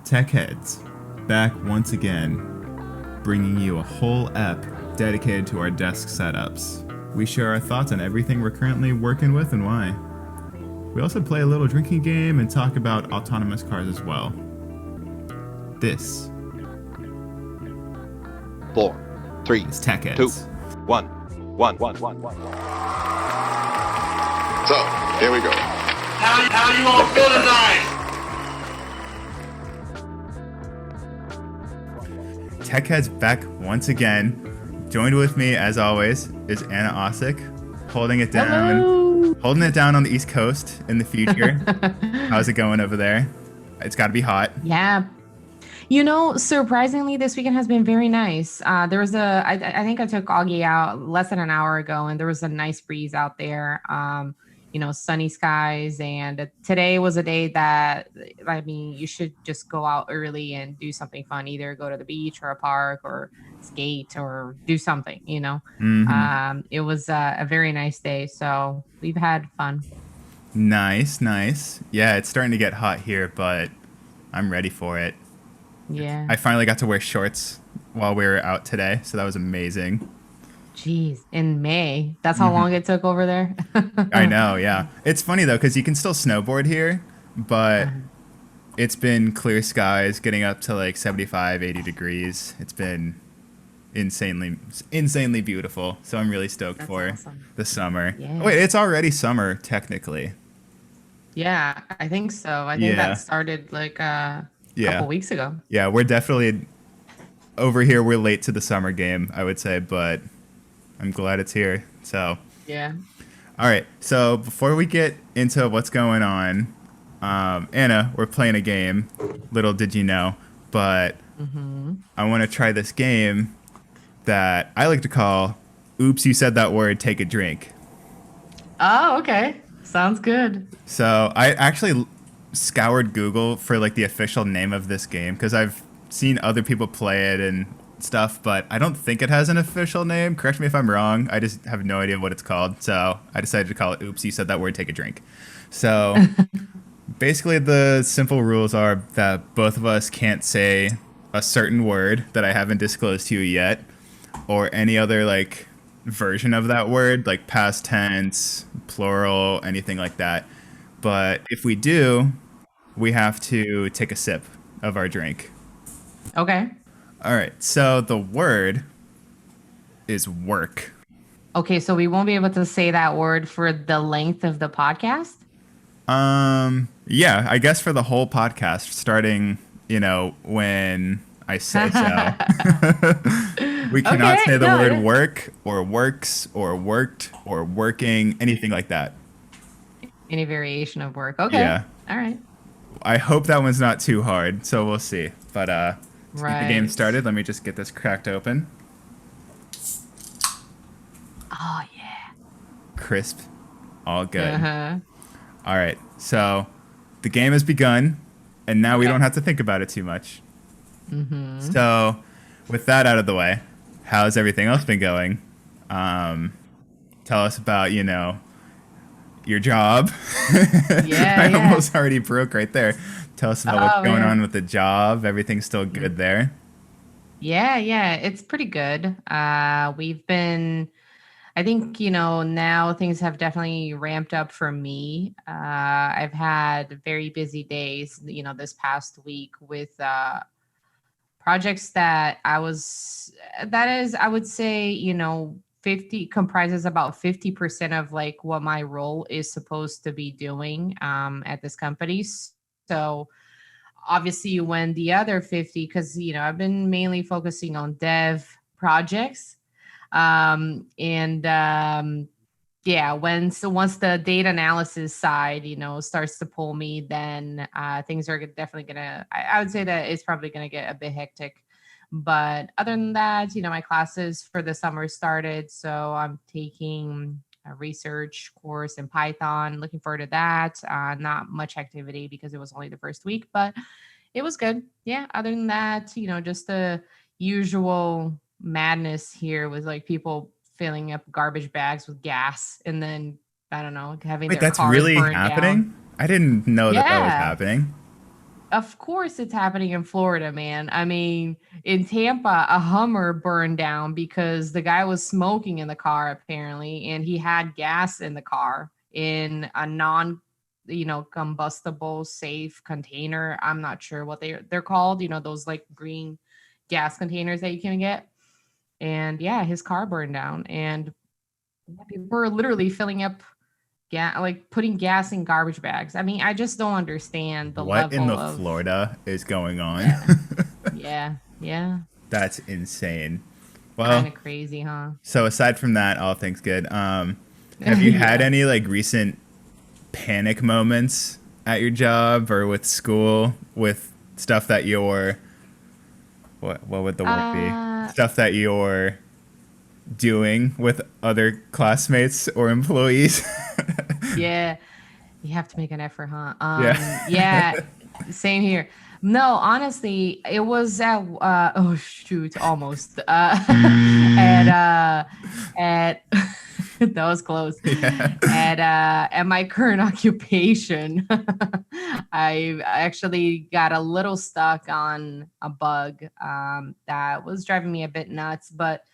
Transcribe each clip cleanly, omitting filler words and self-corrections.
Tech Heads, back once again, bringing you a whole ep dedicated to our desk setups. We share our thoughts on everything we're currently working with and why. We also play a little drinking game and talk about autonomous cars as well. This 4, 3, is Tech 2, Heads. 1, 1, 1, 1, 1. So, here we go. How you all feel tonight? Tech Heads back once again. Joined with me, as always, is Anna Osick, holding it down. Hello. Holding it down on the East Coast in the future. How's it going over there? It's got to be hot. Yeah. Surprisingly, this weekend has been very nice. There was I think I took Augie out less than an hour ago, and there was a nice breeze out there. Sunny skies. And today was a day that, you should just go out early and do something fun, either go to the beach or a park or skate or do something, Mm-hmm. It was a very nice day. So we've had fun. Nice. Yeah, it's starting to get hot here, but I'm ready for it. Yeah. I finally got to wear shorts while we were out today, so that was amazing. Jeez, in May. That's how long it took over there? I know, yeah. It's funny, though, because you can still snowboard here, but it's been clear skies, getting up to like 75, 80 degrees. It's been insanely beautiful, so I'm really stoked That's for awesome. the summer. Yeah. Wait, it's already summer, technically. Yeah, I think so. I think Yeah. that started like a Yeah. couple weeks ago. Yeah, we're definitely over here. We're late to the summer game, I would say, but I'm glad it's here. So, Yeah. all right. So before we get into what's going on, Anna, we're playing a game. Little did you know, but I want to try this game that I like to call "Oops, you said that word. Take a drink." Oh, okay. Sounds good. So I actually scoured Google for like the official name of this game because I've seen other people play it and stuff, but I don't think it has an official name. Correct me if I'm wrong. I just have no idea what it's called. So I decided to call it "Oops, you said that word. Take a drink." So basically the simple rules are that both of us can't say a certain word that I haven't disclosed to you yet, or any other like version of that word, like past tense, plural, anything like that. But if we do, we have to take a sip of our drink. Okay. All right. So the word is work. Okay, so we won't be able to say that word for the length of the podcast? Yeah, I guess for the whole podcast, starting, when I say so. We cannot Okay, say the no, word yeah. work or works or worked or working, anything like that. Any variation of work. Okay. Yeah. All right. I hope that one's not too hard, so we'll see. But to get the game Right. started, let me just get this cracked open. Oh, yeah. Crisp. All good. Uh-huh. All right. So the game has begun, and now we Okay. don't have to think about it too much. So with that out of the way, how's everything else been going? Tell us about, your job. Yeah, I yeah. almost already broke right there. Tell us about what's Oh, going man. on with the job. Everything's still good there. Yeah, it's pretty good. I think, now things have definitely ramped up for me. I've had very busy days, this past week with projects I would say, 50 comprises about 50% of like what my role is supposed to be doing at this company. So obviously when the other 50, because, I've been mainly focusing on dev projects. And yeah, once the data analysis side, starts to pull me, then things are definitely gonna. I would say that it's probably gonna get a bit hectic. But other than that, my classes for the summer started, so I'm taking a research course in Python. Looking forward to that. Not much activity because it was only the first week, but it was good. Yeah. Other than that, just the usual madness here was like people filling up garbage bags with gas and then I don't know, having Wait, their that's cars really burned down. happening? I didn't know that was Yeah. happening. Of course, it's happening in Florida, man. I mean, in Tampa, a Hummer burned down because the guy was smoking in the car, apparently, and he had gas in the car in a non, combustible safe container. I'm not sure what they're called. Those like green gas containers that you can get. And yeah, his car burned down, and people were literally filling up like putting gas in garbage bags. I mean, I just don't understand the What in level the of Florida is going on? yeah, yeah. That's insane. Kind Well, of crazy, huh? so aside from that, all things good. Have you had Yeah. any like recent panic moments at your job or with school with stuff that you're what would the word be? Uh, Stuff that you're doing with other classmates or employees? yeah. You have to make an effort, huh? Yeah. Yeah. Same here. No, honestly, it was at oh shoot, almost at that was close. Yeah. At my current occupation, I actually got a little stuck on a bug that was driving me a bit nuts, but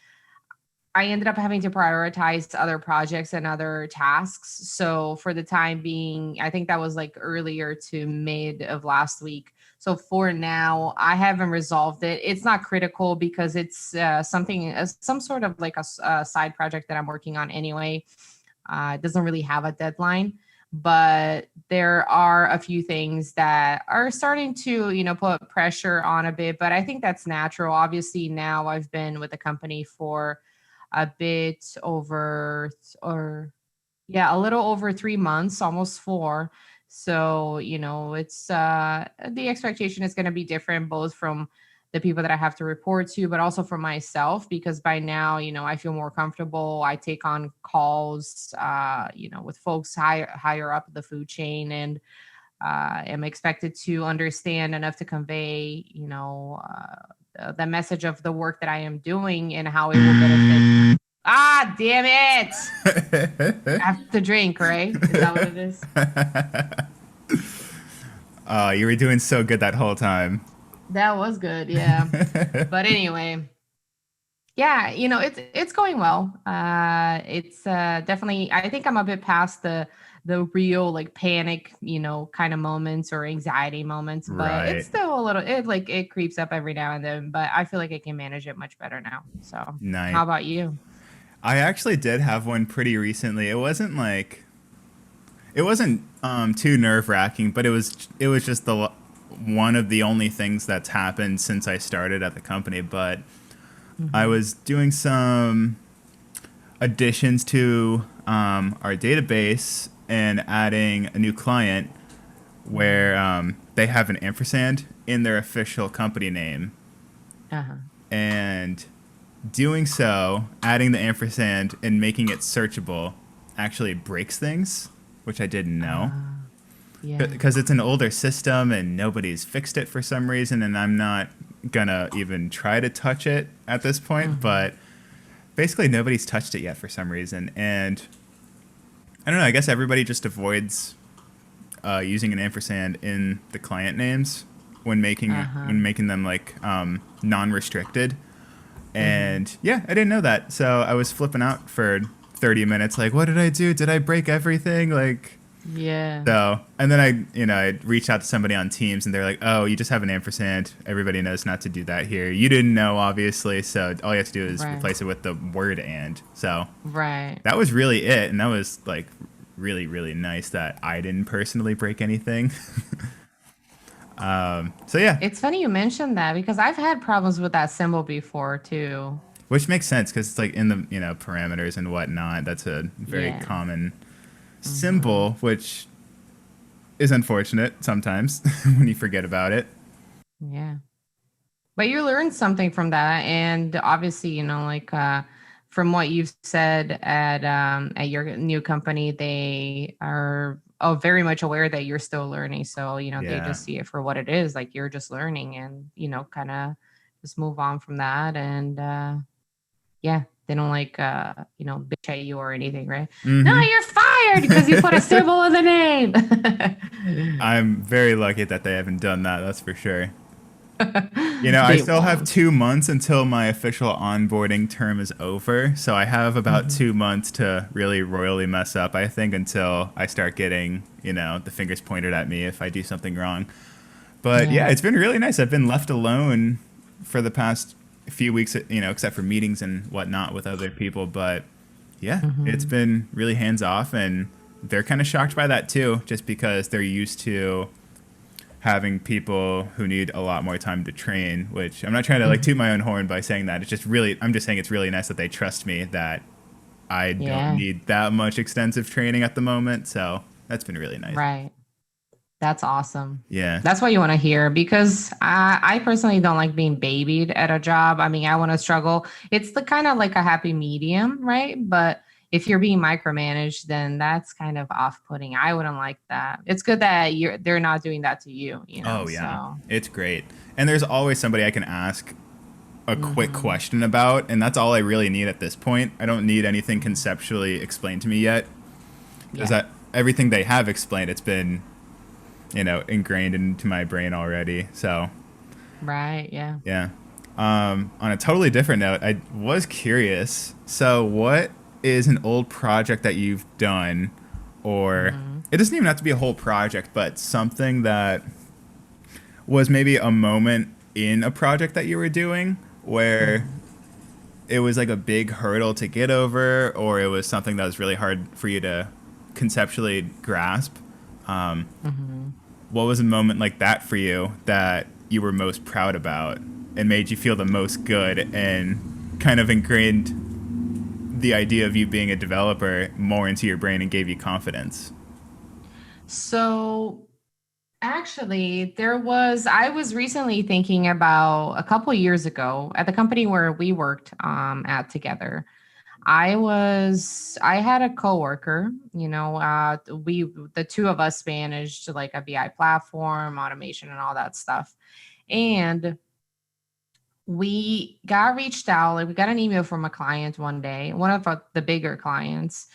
I ended up having to prioritize other projects and other tasks. So for the time being, I think that was like earlier to mid of last week. So for now, I haven't resolved it. It's not critical because it's some sort of like a side project that I'm working on anyway. It doesn't really have a deadline, but there are a few things that are starting to, put pressure on a bit. But I think that's natural. Obviously, now I've been with the company for a bit over, or yeah, a little over 3 months, almost four. So, it's the expectation is going to be different both from the people that I have to report to, but also for myself, because by now, I feel more comfortable. I take on calls, with folks higher up the food chain, and am expected to understand enough to convey, the message of the work that I am doing and how it will benefit. Ah, damn it! I have to drink, right? Is that what it is? Oh, you were doing so good that whole time. That was good, yeah. But anyway, yeah, it's going well. It's definitely. I think I'm a bit past the real like panic, kind of moments or anxiety moments, but it's Right. still a little. It creeps up every now and then, but I feel like I can manage it much better now. So, Nice. how about you? I actually did have one pretty recently. It wasn't too nerve-wracking, but it was just one of the only things that's happened since I started at the company, but I Hmm. was doing some additions to our database and adding a new client where they have an ampersand in their official company name. Uh-huh. And doing so, adding the ampersand and making it searchable actually breaks things, which I didn't know. Yeah. Because it's an older system and nobody's fixed it for some reason, and I'm not gonna even try to touch it at this point, Hmm. but basically nobody's touched it yet for some reason. And I don't know, I guess everybody just avoids using an ampersand in the client names Uh-huh. when making them like non-restricted. Hmm. And yeah, I didn't know that. So I was flipping out for 30 minutes like, what did I do? Did I break everything? Like, Yeah. so, and then I reached out to somebody on Teams and they're like, oh, you just have an ampersand. Everybody knows not to do that here. You didn't know, obviously. So all you have to do is Right. replace it with the word and. So Right. that was really it. And that was like really, really nice that I didn't personally break anything. So yeah, It's funny you mentioned that because I've had problems with that symbol before too. which makes sense because it's like in the, parameters and whatnot. That's a very Yeah. common Hmm. symbol, which is unfortunate sometimes when you forget about it. Yeah. But you learned something from that, and obviously, like from what you've said at your new company, they are very much aware that you're still learning. So they Yeah. just see it for what it is, like you're just learning, and kind of just move on from that. And yeah, they don't like bitch at you or anything, right? No, Mm-hmm. you're fired because you put a symbol in the name. I'm very lucky that they haven't done that. That's for sure. I They still have won't. 2 months until my official onboarding term is over. So I have about Mhm. 2 months to really royally mess up, I think, until I start getting, the fingers pointed at me if I do something wrong. But yeah, Yeah. it's been really nice. I've been left alone for the past few weeks, except for meetings and whatnot with other people. But yeah, it's Hmm. been really hands off. And they're kind of shocked by that too, just because they're used to having people who need a lot more time to train, which I'm not trying to like toot Hmm. my own horn by saying that. It's just really, I'm just saying it's really nice that they trust me that I don't Yeah. need that much extensive training at the moment. So that's been really nice. Right. That's awesome. Yeah. That's what you want to hear because I personally don't like being babied at a job. I mean, I want to struggle. It's the kind of like a happy medium, right? But if you're being micromanaged, then that's kind of off-putting. I wouldn't like that. It's good that they're not doing that to you, Oh, yeah. So, It's great. And there's always somebody I can ask a quick hmm, question about. And that's all I really need at this point. I don't need anything conceptually explained to me yet. Because yeah, that everything they have explained, it's been, ingrained into my brain already. So right, yeah. yeah. On a totally different note, I was curious. So, what is an old project that you've done, or Hmm. it doesn't even have to be a whole project, but something that was maybe a moment in a project that you were doing where Hmm. it was like a big hurdle to get over, or it was something that was really hard for you to conceptually grasp? Um, Hmm. what was a moment like that for you that you were most proud about and made you feel the most good and kind of ingrained the idea of you being a developer more into your brain and gave you confidence? So actually, I was recently thinking about a couple years ago at the company where we worked at together. I had a coworker, the two of us managed like a BI platform, automation, and all that stuff. And we got reached out, like we got an email from a client one day, one of the bigger clients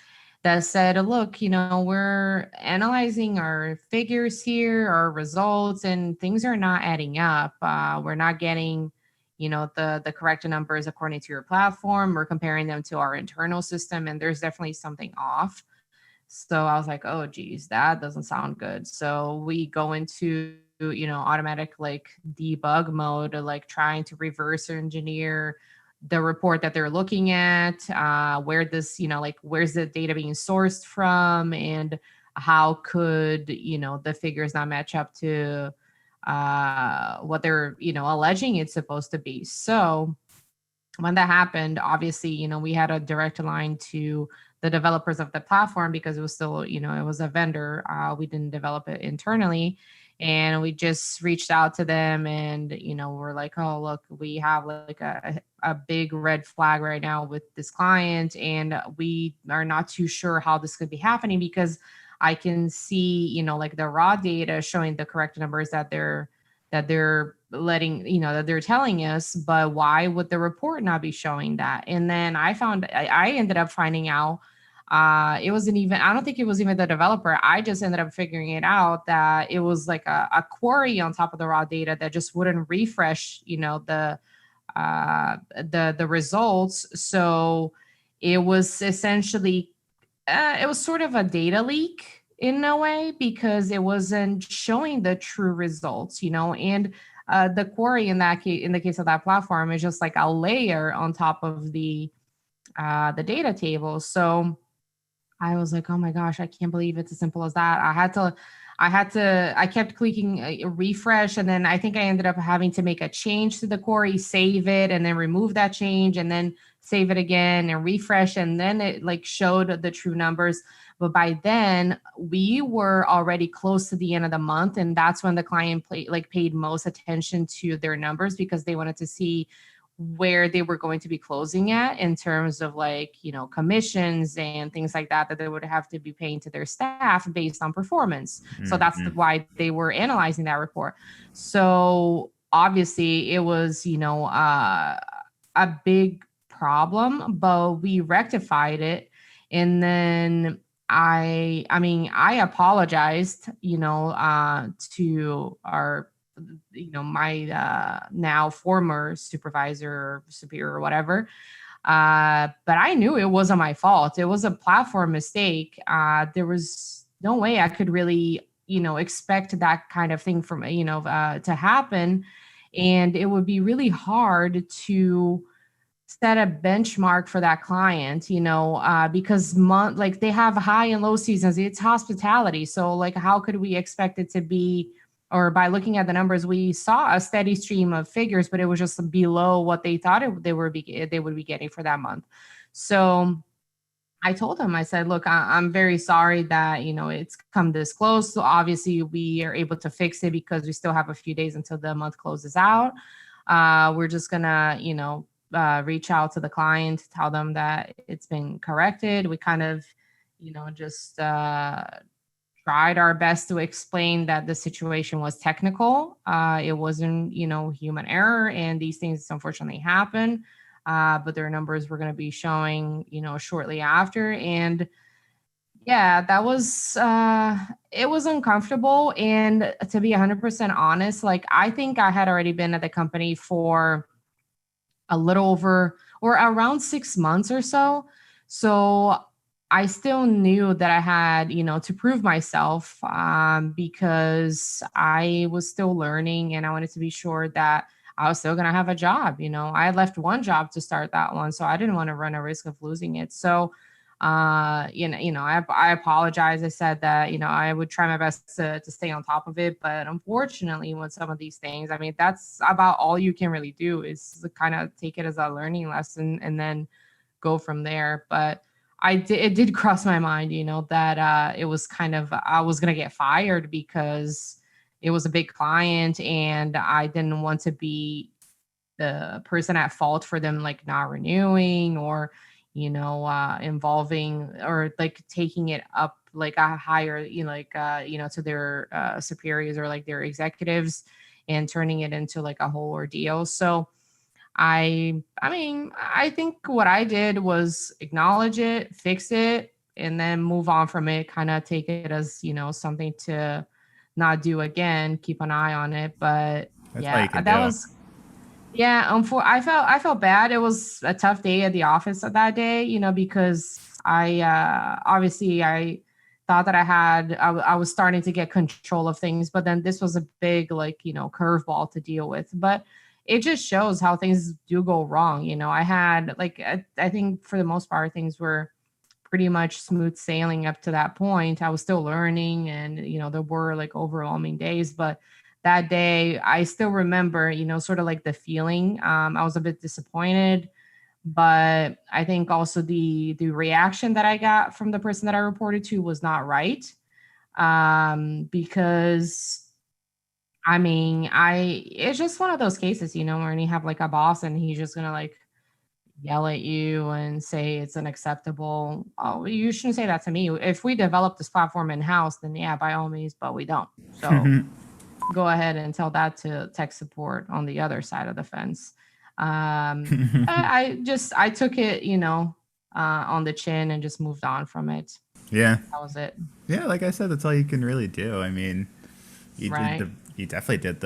that said, look, we're analyzing our figures here, our results, and things are not adding up. We're not getting, the correct numbers according to your platform. We're comparing them to our internal system, and there's definitely something off. So I was like, oh, geez, that doesn't sound good. So we go into, automatic like debug mode, like trying to reverse engineer the report that they're looking at, where this, like where's the data being sourced from, and how could, the figures not match up to what they're, alleging it's supposed to be. So when that happened, obviously, we had a direct line to the developers of the platform because it was still, it was a vendor. We didn't develop it internally. And we just reached out to them and, we're like, oh, look, we have like a big red flag right now with this client. And we are not too sure how this could be happening because I can see, like the raw data showing the correct numbers that they're letting that they're telling us, but why would the report not be showing that? And then I ended up finding out, it wasn't even, I don't think it was even the developer. I just ended up figuring it out that it was like a query on top of the raw data that just wouldn't refresh, the results. So it was essentially, it was sort of a data leak in a way because it wasn't showing the true results, and the query in that case, in the case of that platform, is just like a layer on top of the data table. So I was like, oh my gosh, I can't believe it's as simple as that. I kept clicking refresh. And then I think I ended up having to make a change to the query, save it, and then remove that change, and then save it again and refresh. And then it like showed the true numbers. But by then we were already close to the end of the month. And that's when the client paid most attention to their numbers because they wanted to see where they were going to be closing at in terms of like commissions and things like that they would have to be paying to their staff based on performance. So that's Hmm. why they were analyzing that report. So obviously it was a big problem, but we rectified it. And then I mean, I apologized, to our, my now former supervisor or superior or whatever. But I knew it wasn't my fault. It was a platform mistake. There was no way I could really, expect that kind of thing from, to happen. And it would be really hard to set a benchmark for that client, because like they have high and low seasons. It's hospitality. So like, how could we expect it to be, or by looking at the numbers, we saw a steady stream of figures, but it was just below what they thought they would be getting for that month. So I told him, I said, look, I'm very sorry that, it's come this close. So obviously we are able to fix it because we still have a few days until the month closes out. We're just gonna, reach out to the client, tell them that it's been corrected. We kind of, just tried our best to explain that the situation was technical. It wasn't, human error, and these things unfortunately happen. But their numbers were going to be showing, shortly after. And yeah, that was it was uncomfortable. And to be 100% honest, like I think I had already been at the company for a little over or around 6 months or so. So I still knew that I had, to prove myself, because I was still learning and I wanted to be sure that I was still going to have a job. I had left one job to start that one, so I didn't want to run a risk of losing it. So, I apologize. I said that, I would try my best to stay on top of it. But unfortunately, with some of these things, I mean, that's about all you can really do is kind of take it as a learning lesson and then go from there. But it did cross my mind, that it was kind of, I was going to get fired because it was a big client and I didn't want to be the person at fault for them like not renewing or, involving or like taking it up like a higher, to their superiors or like their executives and turning it into like a whole ordeal. So, I mean, I think what I did was acknowledge it, fix it, and then move on from it, kind of take it as, something to not do again, keep an eye on it. But That's all you yeah, can that do. was yeah, I felt bad. It was a tough day at the office that day, because I obviously I thought that I was starting to get control of things, but then this was a big like, curveball to deal with. But it just shows how things do go wrong. I had like I think for the most part things were pretty much smooth sailing up to that point. I was still learning and, there were like overwhelming days, but that day I still remember, sort of like the feeling. I was a bit disappointed, but I think also the reaction that I got from the person that I reported to was not right. Because I mean, it's just one of those cases, where you have like a boss and he's just gonna like yell at you and say it's unacceptable. Oh, you shouldn't say that to me. If we develop this platform in house, then yeah, by all means, but we don't. So go ahead and tell that to tech support on the other side of the fence. I took it, on the chin and just moved on from it. Yeah. That was it. Yeah, like I said, that's all you can really do. I mean, Right. you definitely did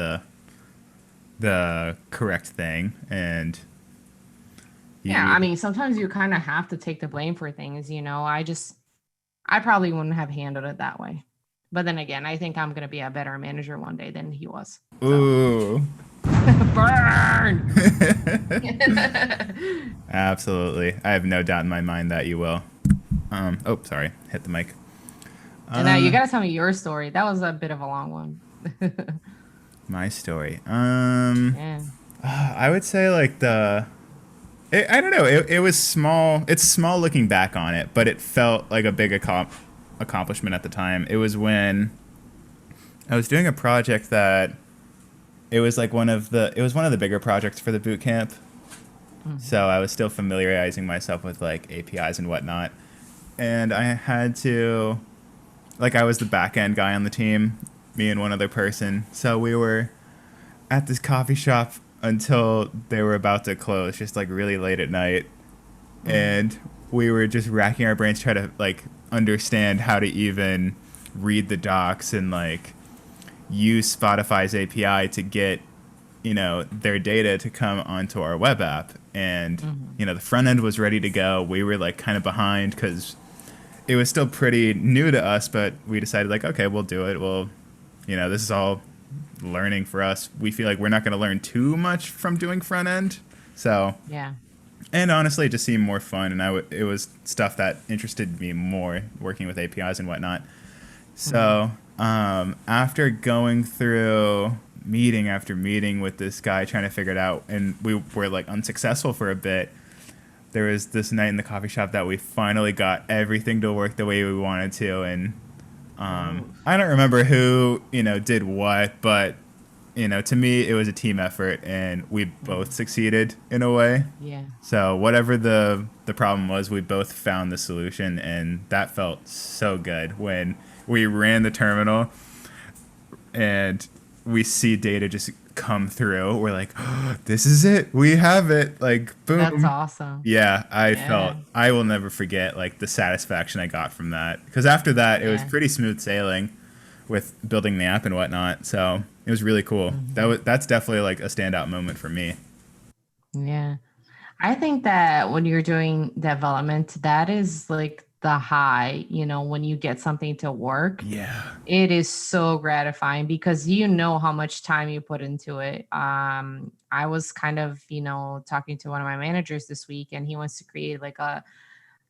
the correct thing, and Yeah. you I mean, sometimes you kind of have to take the blame for things, I probably wouldn't have handled it that way. But then again, I think I'm going to be a better manager one day than he was. So ooh. burn. Absolutely. I have no doubt in my mind that you will. Oh, sorry. Hit the mic. And now you got to tell me your story. That was a bit of a long one. My story. Yeah. I would say like I don't know. It was small. It's small looking back on it, but it felt like a big accomplishment at the time. It was when I was doing a project that it was like one of the bigger projects for the boot camp. So I was still familiarizing myself with like APIs and whatnot. And I had to, like, I was the back end guy on the team, me and one other person. So we were at this coffee shop until they were about to close, just like really late at night. And we were just racking our brains trying to like understand how to even read the docs and like use Spotify's API to get, their data to come onto our web app. And, Hmm. the front end was ready to go. We were like kind of behind because it was still pretty new to us, but we decided like, okay, we'll do it. Well, this is all learning for us. We feel like we're not going to learn too much from doing front end. So, Yeah. and honestly, it just seemed more fun. And it was stuff that interested me more working with APIs and whatnot. Hmm. So, after going through meeting after meeting with this guy trying to figure it out, and we were like unsuccessful for a bit, there was this night in the coffee shop that we finally got everything to work the way we wanted to. And Oh, I don't remember who, did what, but, to me, it was a team effort, and we both mm, succeeded in a way. yeah. So whatever the problem was, we both found the solution, and that felt so good when we ran the terminal and we see data just come through. We're like, oh, this is it. We have it. Like, That's boom. awesome. Yeah, Yeah. I will never forget like the satisfaction I got from that. Because after that, it was Yeah. pretty smooth sailing with building the app and whatnot. So it was really cool. Hmm. That's definitely like a standout moment for me. Yeah. I think that when you're doing development, that is like the high, when you get something to work, Yeah. it is so gratifying because you know how much time you put into it. I was kind of, talking to one of my managers this week, and he wants to create like a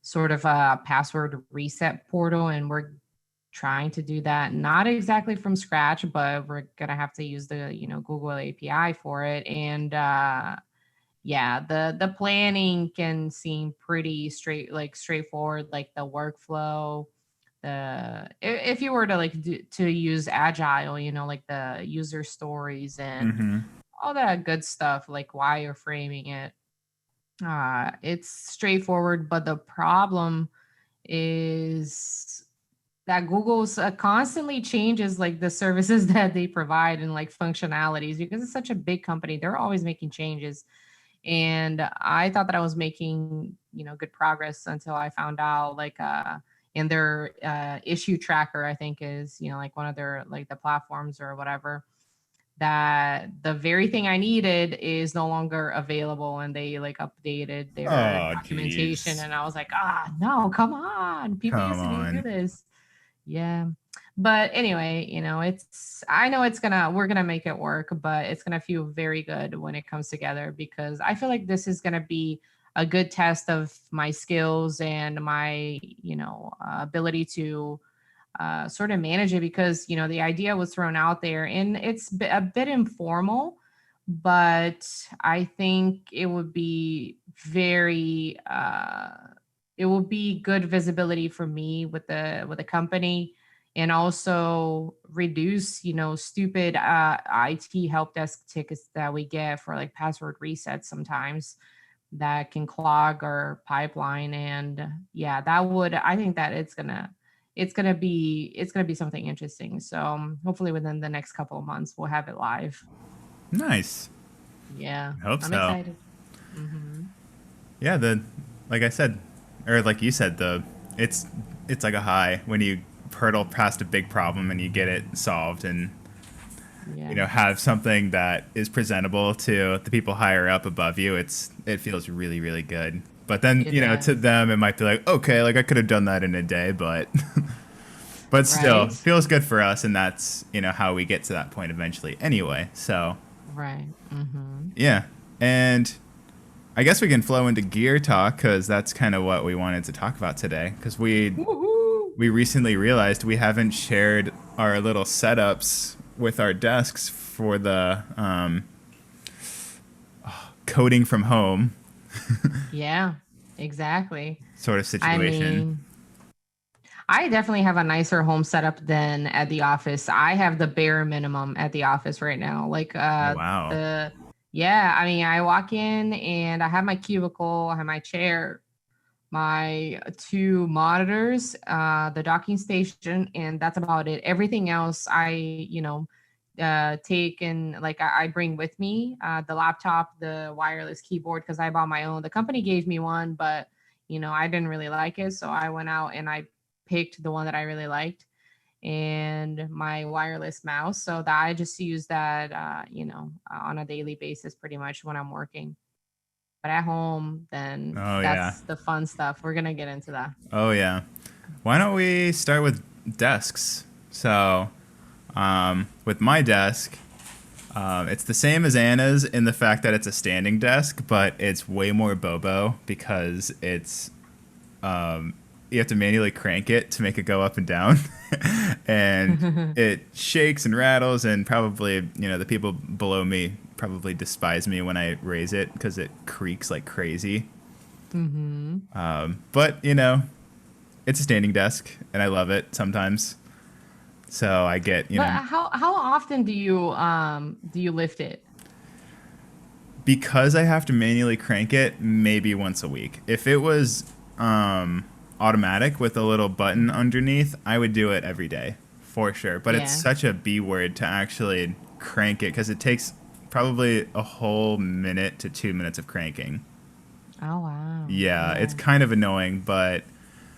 sort of a password reset portal, and we're trying to do that not exactly from scratch, but we're gonna have to use the Google API for it. And yeah, the planning can seem pretty straightforward, like the workflow, if you were to to use agile, like the user stories and Mm-hmm. all that good stuff, like why you're framing it, it's straightforward. But the problem is that Google's constantly changes like the services that they provide and like functionalities, because it's such a big company. They're always making changes, and I thought that I was making good progress until I found out like in their issue tracker, I think is like one of their like the platforms or whatever, that the very thing I needed is no longer available, and they like updated their Oh, documentation, jeez. and I was like, no, come on, people Come used to do on. this. Yeah. But anyway, I know we're gonna make it work, but it's gonna feel very good when it comes together, because I feel like this is gonna be a good test of my skills and my, ability to sort of manage it, because, the idea was thrown out there and it's a bit informal, but I think it would be it will be good visibility for me with the company, and also reduce stupid IT help desk tickets that we get for like password resets sometimes, that can clog our pipeline. And yeah, I think that it's gonna be something interesting. So hopefully within the next couple of months we'll have it live. Nice. Yeah, I hope I'm so. excited. Hmm. Yeah, like I said, or like you said, it's it's like a high when you hurdle past a big problem and you get it solved, and Yeah, have something that is presentable to the people higher up above you. It feels really really good. But then it to does. them it might be like, okay, like I could have done that in a day, but but still Right. it feels good for us, and that's how we get to that point eventually. Anyway, so Right. Hmm. yeah, and I guess we can flow into gear talk because that's kind of what we wanted to talk about today. Because Woohoo. we recently realized we haven't shared our little setups with our desks for the coding from home Yeah, exactly. sort of I situation. mean, I definitely have a nicer home setup than at the office. I have the bare minimum at the office right now. Like Oh wow. the yeah, I mean, I walk in and I have my cubicle, I have my chair, my two monitors, the docking station, and that's about it. Everything else take and like I bring with me, the laptop, the wireless keyboard, because I bought my own. The company gave me one, but I didn't really like it. So I went out and I picked the one that I really liked, and my wireless mouse. So that I just use that, on a daily basis pretty much when I'm working. But at home, then Oh yeah. that's the fun stuff. We're going to get into that. Oh yeah. Why don't we start with desks? So, with my desk, it's the same as Anna's in the fact that it's a standing desk, but it's way more bobo because you have to manually crank it to make it go up and down, and it shakes and rattles, and probably the people below me probably despise me when I raise it because it creaks like crazy. But it's a standing desk, and I love it sometimes. So I get But how often do you lift it? because I have to manually crank it maybe once a week. If it was automatic with a little button underneath, I would do it every day for sure. But it's Yeah. such a B word to actually crank it because it takes probably a whole minute to 2 minutes of cranking. Oh wow. Yeah, Yeah. it's kind of annoying, but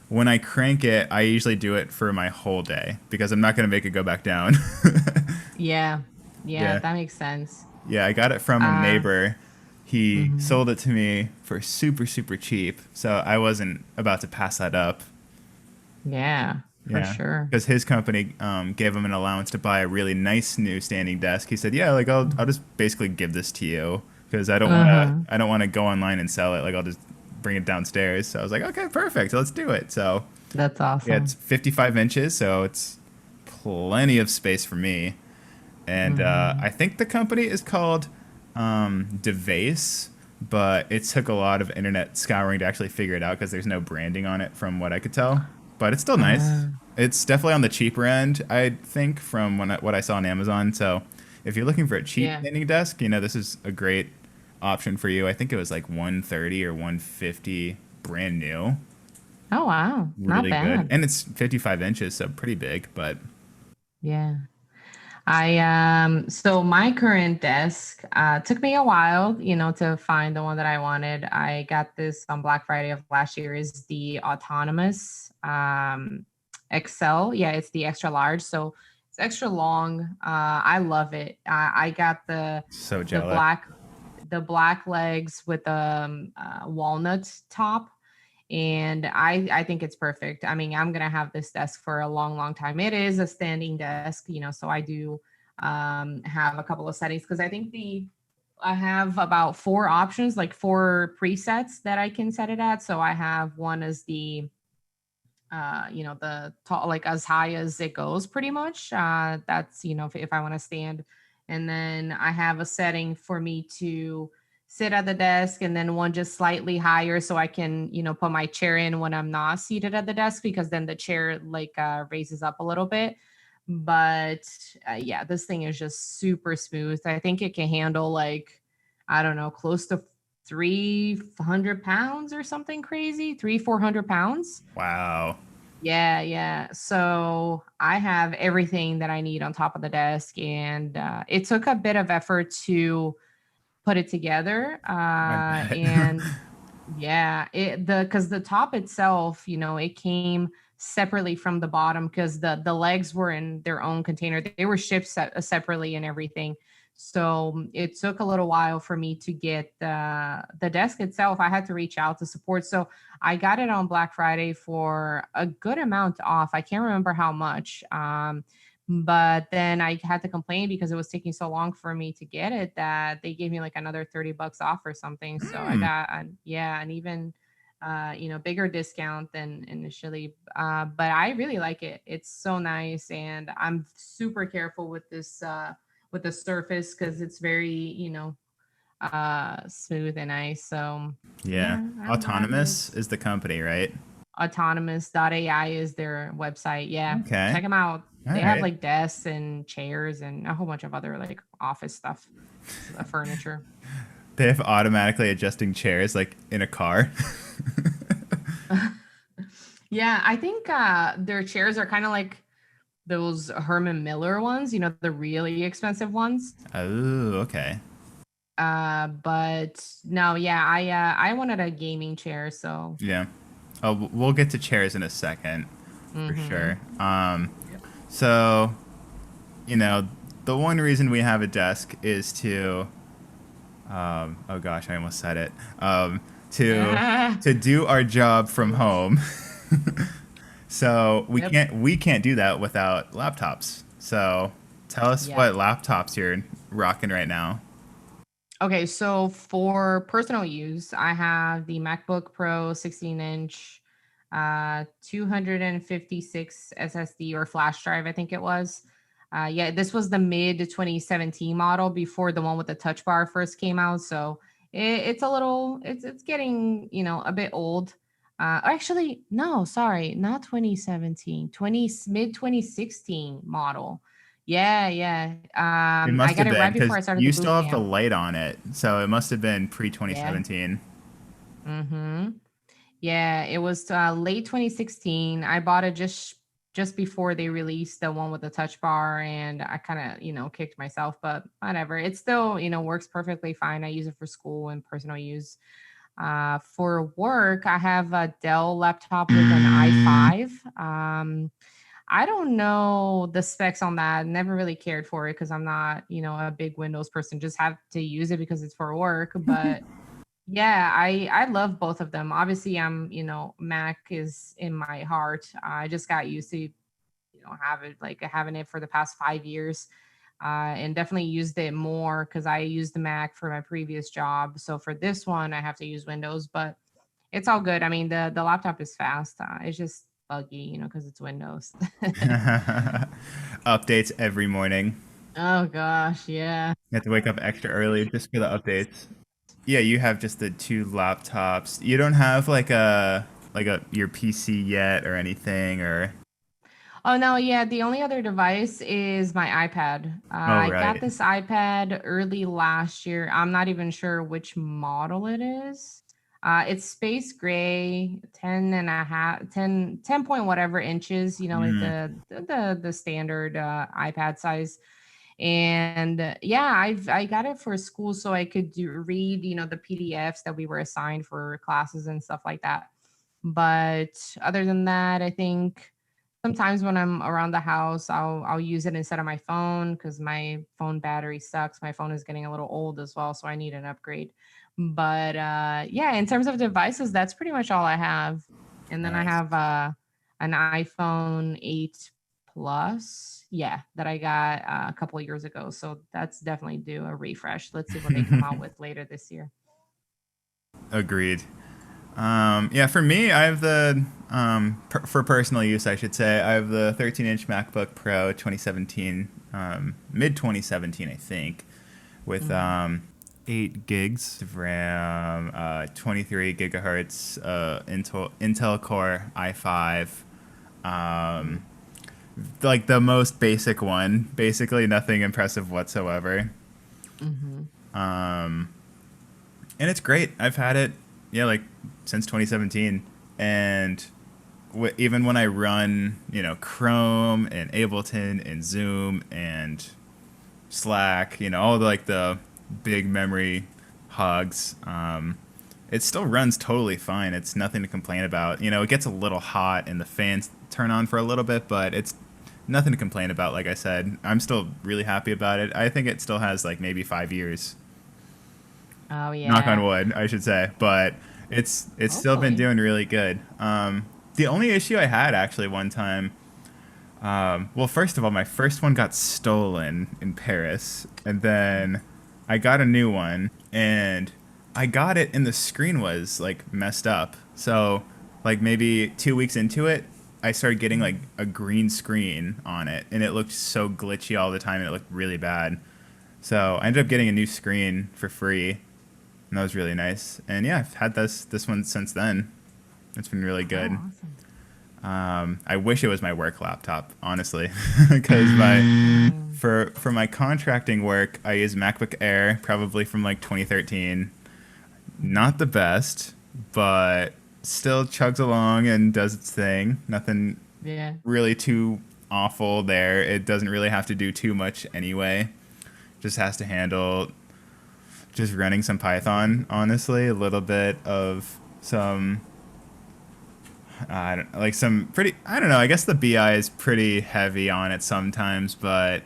when I crank it, I usually do it for my whole day because I'm not going to make it go back down. Yeah. Yeah, Yeah. that makes sense. Yeah, I got it from a Uh neighbor. He mhm. sold it to me for super, super cheap. So I wasn't about to pass that up. Yeah, for Yeah. sure. Because his company gave him an allowance to buy a really nice new standing desk. He said, "Yeah, like I'll just basically give this to you because Uh-huh. I don't want to go online and sell it. Like I'll just bring it downstairs." So I was like, "Okay, perfect. Let's do it." So That's yeah, it's awesome. 55 inches, so it's plenty of space for me. And Mhm. I think the company is called Devase, but it took a lot of internet scouring to actually figure it out because there's no branding on it from what I could tell. But it's still nice. Uh, It's definitely on the cheaper end, I think, from what I saw on Amazon. So if you're looking for a cheap yeah. standing desk, this is a great option for you. I think it was like 130 or 150 brand new. Oh wow. Not Really good. bad. And it's 55 inches, so pretty big, but Yeah. I so my current desk took me a while, to find the one that I wanted. I got this on Black Friday of last year, is the autonomous XL. Yeah, it's the extra large. So it's extra long. I love it. I got so the jealous. black the black legs with the walnut top, and I think it's perfect. I mean, I'm gonna have this desk for a long, long time. It is a standing desk, so I do have a couple of settings because I have about four options, like four presets that I can set it at. So I have one as the the tall, like as high as it goes, pretty much. That's if I want to stand, and then I have a setting for me to sit at the desk, and then one just slightly higher so I can put my chair in when I'm not seated at the desk, because then the chair like raises up a little bit. But yeah, this thing is just super smooth. I think it can handle, like, I don't know, close to 300 pounds or something crazy, 400 pounds. Wow. Yeah, yeah. So I have everything that I need on top of the desk, and it took a bit of effort to put it together. I bet. And yeah, the because the top itself, it came separately from the bottom because the legs were in their own container. They were shipped separately and everything. So it took a little while for me to get the desk itself. I had to reach out to support. So I got it on Black Friday for a good amount off. I can't remember how much. But then I had to complain because it was taking so long for me to get it that they gave me like another $30 off or something. So I Hmm. got, yeah, an even, bigger discount than initially. But I really like it. It's so nice. And I'm super careful with the surface because it's very, smooth and nice. So Yeah. yeah, I'm happy with Autonomous is the company, right? autonomous.ai is their website. Yeah, Okay. check them out. All They have right. like desks and chairs and a whole bunch of other like office stuff, furniture. They have automatically adjusting chairs like in a car. Yeah, I think their chairs are kind of like those Herman Miller ones, the really expensive ones. Oh, okay. But no, yeah, I wanted a gaming chair, so Yeah. Oh, we'll get to chairs in a second, for Mm-hmm. sure. So, you know, the one reason we have a desk is to, oh gosh, I almost said it, to to do our job from Oops. home. So Yep. we can't do that without laptops. So tell us Yeah. what laptops you're rocking right now. Okay, so for personal use, I have the MacBook Pro 16-inch, 256 SSD or flash drive, I think it was. Yeah, this was the mid 2017 model before the one with the touch bar first came out. So it's a little, it's getting, a bit old. Actually, no, sorry, not 2017, mid 2016 model. Yeah, yeah. It I must got have it been right before because I started the you boot still have the camp. light on it, so it must have been pre Yeah. 2017. Mm-hmm. Yeah, it was late 2016. I bought it just before they released the one with the touch bar, and I kind of, kicked myself, but whatever. It still, works perfectly fine. I use it for school and personal use. For work, I have a Dell laptop with an i5. I don't know the specs on that. Never really cared for it because I'm not, a big Windows person. Just have to use it because it's for work. But yeah, I love both of them. Obviously, Mac is in my heart. I just got used to, have it like having it for the past 5 years. And definitely used it more because I used the Mac for my previous job. So for this one, I have to use Windows, but it's all good. I mean, the laptop is fast. It's just buggy, because it's Windows. Updates every morning. Oh gosh, yeah. You have to wake up extra early just for the updates. Yeah, you have just the two laptops. You don't have like a your PC yet or anything or Oh no, yeah. The only other device is my iPad. oh I got right. this iPad early last year. I'm not even sure which model it is. It's space gray, 10 and a half, 10 point whatever inches, like Mm. the standard iPad size. And yeah, I got it for school so I could read, the PDFs that we were assigned for classes and stuff like that. But other than that, I think sometimes when I'm around the house, I'll use it instead of my phone because my phone battery sucks. My phone is getting a little old as well, so I need an upgrade. But yeah, in terms of devices, that's pretty much all I have. And then I Nice. have an iPhone 8 Plus, yeah, that I got a couple of years ago. So that's definitely due a refresh. Let's see what they come out with later this year. Agreed. Yeah, for me, I have the for personal use, I should say, I have the 13-inch MacBook Pro 2017, mid 2017, I think, with Mhm. 8 gigs of RAM, 23 gigahertz, Intel Core i5, um, like the most basic one, basically nothing impressive whatsoever. Mhm. And it's great. I've had it, yeah, like since 2017, and even when I run, Chrome and Ableton and Zoom and Slack, all like the big memory hogs, it still runs totally fine. It's nothing to complain about. It gets a little hot and the fans turn on for a little bit, but it's nothing to complain about. Like I said, I'm still really happy about it. I think it still has like maybe 5 years, Oh knock on yeah. wood, I should say, but it's still been Hopefully. doing really good. The only issue I had actually one time, well, first of all, my first one got stolen in Paris, and then I got a new one, and I got it, and the screen was like messed up. So, like maybe 2 weeks into it, I started getting like Mhm. a green screen on it, and it looked so glitchy all the time, and it looked really bad. So I ended up getting a new screen for free, and that was really nice. And yeah, I've had this one since then. It's been really Oh, good. awesome. I wish it was my work laptop, honestly, because my Mm. for my contracting work, I use MacBook Air, probably from like 2013. Mhm. Not the best, but still chugs along and does its thing. Nothing Yeah. really too awful there. It doesn't really have to do too much anyway. Just has to handle just running some Python, honestly, a little bit of some I don't like some pretty. I don't know. I guess the BI is pretty heavy on it sometimes, but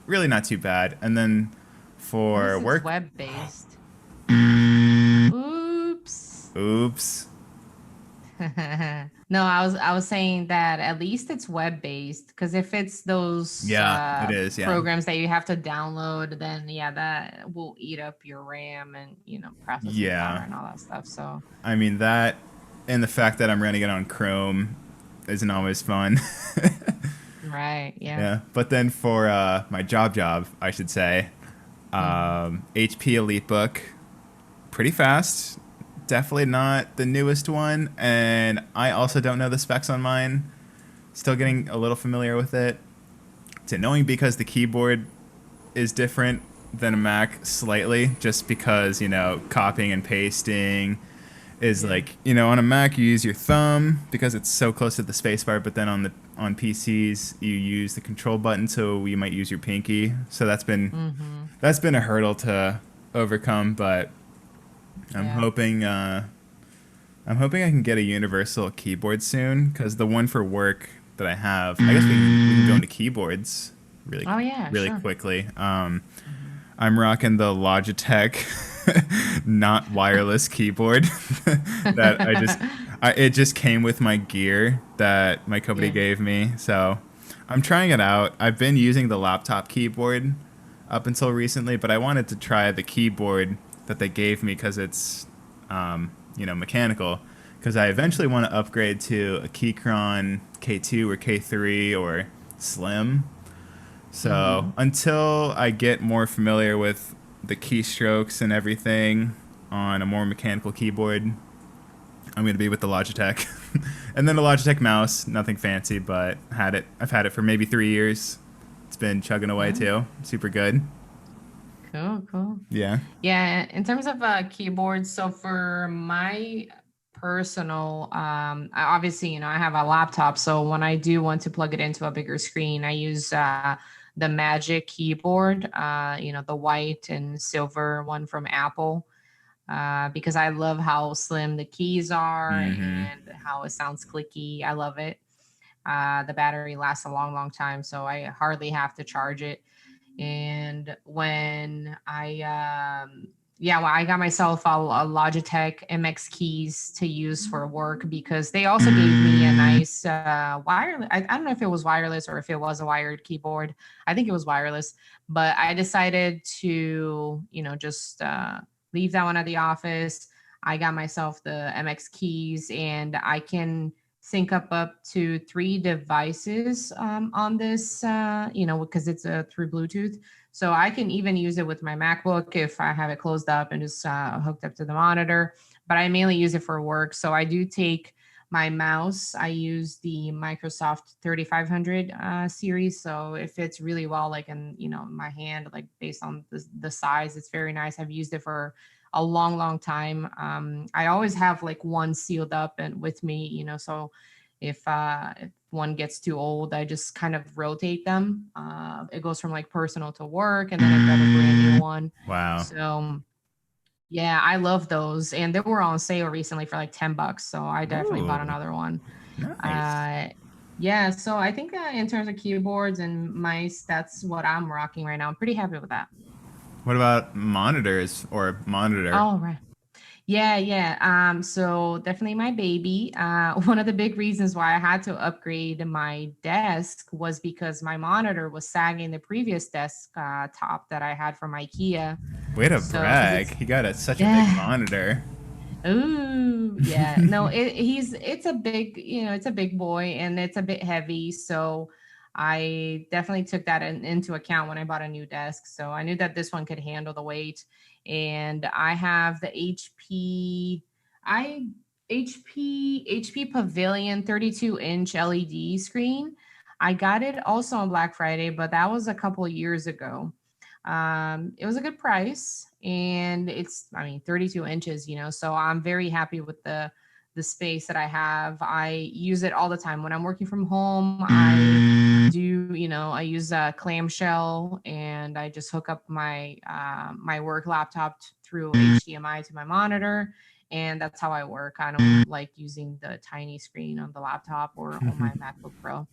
really not too bad. And then At for least it's work, web based. Oops. oops. No, I was saying that at least it's web based because if it's those Yeah, it is. Yeah, programs that you have to download, then yeah, that will eat up your RAM and processing power yeah. and all that stuff. So I mean that, and the fact that I'm running it on Chrome isn't always fun. right, yeah. Yeah, but then for my job, I should say, Hmm. HP EliteBook, pretty fast. Definitely not the newest one, and I also don't know the specs on mine. Still getting a little familiar with it. It's annoying because the keyboard is different than a Mac slightly, just because copying and pasting is Yeah. like on a Mac you use your thumb because it's so close to the spacebar, but then on PCs you use the control button, so you might use your pinky. So Mm-hmm. that's been a hurdle to overcome, but I'm Yeah. hoping I'm hoping I can get a universal keyboard soon because the one for work that I have, I guess we can go into keyboards Oh yeah, really sure. quickly. Hmm. I'm rocking the Logitech not wireless keyboard that it just came with my gear that my company Yeah. gave me. So I'm trying it out. I've been using the laptop keyboard up until recently, but I wanted to try the keyboard that they gave me because it's mechanical. Because I eventually want to upgrade to a Keychron K2 or K3 or Slim. So Hmm. until I get more familiar with the keystrokes and everything on a more mechanical keyboard, I'm going to be with the Logitech. And then the Logitech mouse, nothing fancy, but I've had it for maybe 3 years. It's been chugging away Oh, too. Super good. cool, cool. Yeah. Yeah, in terms of keyboards, so for my personal, obviously, I have a laptop, so when I do want to plug it into a bigger screen, I use the Magic keyboard, the white and silver one from Apple, because I love how slim the keys are Mm-hmm. and how it sounds clicky. I love it. The battery lasts a long, long time, so I hardly have to charge it. And when I got myself a Logitech MX keys to use for work because they also gave me a nice wireless. I don't know if it was wireless or if it was a wired keyboard. I think it was wireless, but I decided to, just leave that one at the office. I got myself the MX keys and I can sync up to three devices on this, because it's through Bluetooth. So I can even use it with my MacBook if I have it closed up and just hooked up to the monitor. But I mainly use it for work. So I do take my mouse. I use the Microsoft 3500 series. So it fits really well, like in my hand, like based on the size. It's very nice. I've used it for a long, long time. I always have like one sealed up and with me, so if one gets too old, I just kind of rotate them. It goes from like personal to work, and then I grab a brand new one. Wow. So yeah, I love those, and they were on sale recently for like $10. So I definitely bought Ooh, another one. nice. Uh, yeah, so I think that in terms of keyboards and mice, that's what I'm rocking right now. I'm pretty happy with that. What about monitors or monitor? All right. Yeah, yeah. So definitely my baby. One of the big reasons why I had to upgrade my desk was because my monitor was sagging the previous desk top that I had from IKEA. Way to So, because brag. it's He got such a big yeah. monitor. Ooh, yeah. No, it's a big, it's a big boy and it's a bit heavy. So I definitely took that into account when I bought a new desk. So I knew that this one could handle the weight. And I have the I HP Pavilion 32-inch LED screen. I got it also on Black Friday, but that was a couple of years ago. It was a good price and it's, I mean, 32 inches, so I'm very happy with the space that I have. I use it all the time when I'm working from home. I do, I use a clamshell, and I just hook up my work laptop through HDMI to my monitor, and that's how I work. I don't like using the tiny screen on the laptop or on my MacBook Pro.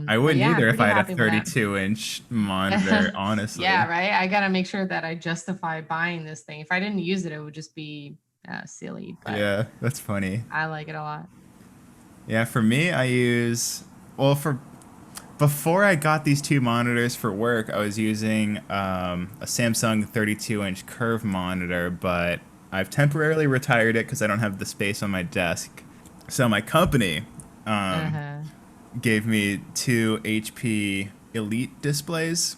I But wouldn't yeah, I'm either if pretty I had a happy with that. 32-inch monitor, honestly. Yeah, right. I gotta make sure that I justify buying this thing. If I didn't use it, it would just be silly. But Yeah, that's funny. I like it a lot. Yeah, for me, I use well for before I got these two monitors for work, I was using a Samsung 32-inch curve monitor, but I've temporarily retired it because I don't have the space on my desk. So my company Uh um, huh. gave me two HP Elite displays,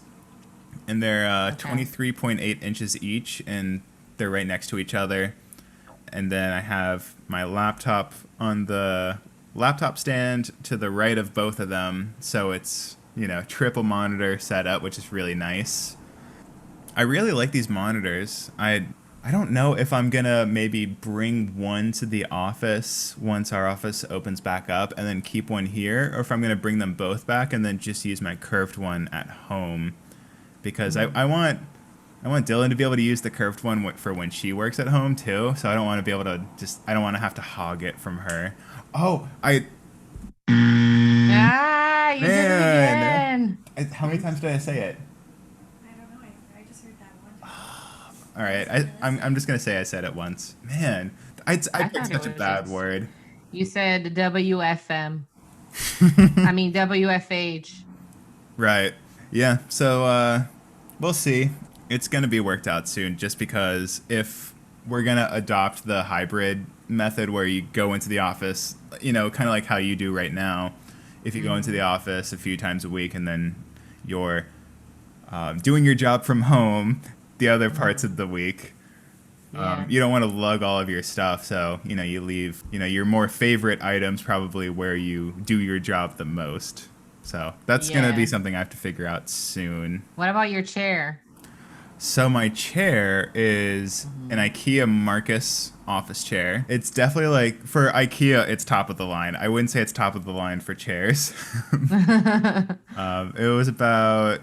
and they're Okay. 23.8 inches each, and they're right next to each other. And then I have my laptop on the laptop stand to the right of both of them, so it's triple monitor setup, which is really nice. I really like these monitors. I don't know if I'm gonna maybe bring one to the office once our office opens back up, and then keep one here, or if I'm gonna bring them both back and then just use my curved one at home, because Hmm. I want Dylan to be able to use the curved one for when she works at home too. So I don't want to be able to I don't want to have to hog it from her. Oh, Ah, you did it man. again. How many times did I say it? I don't know. I just heard that one time. All right, I'm just gonna say I said it once. Man, I I picked thought it such a was bad just word. you said WFM. I mean WFH. Right. Yeah. So we'll see. It's gonna be worked out soon. Just because if we're gonna adopt the hybrid method where you go into the office, kind of like how you do right now. If you go into the Hmm. office a few times a week and then you're doing your job from home the other parts of Hmm. the week, Yeah. you don't want to lug all of your stuff. So you leave your more favorite items probably where you do your job the most. So that's gonna be Yeah. something I have to figure out soon. What about your chair? So my chair is an Hmm. IKEA Marcus office chair. It's definitely like for IKEA, it's top of the line. I wouldn't say it's top of the line for chairs. It was about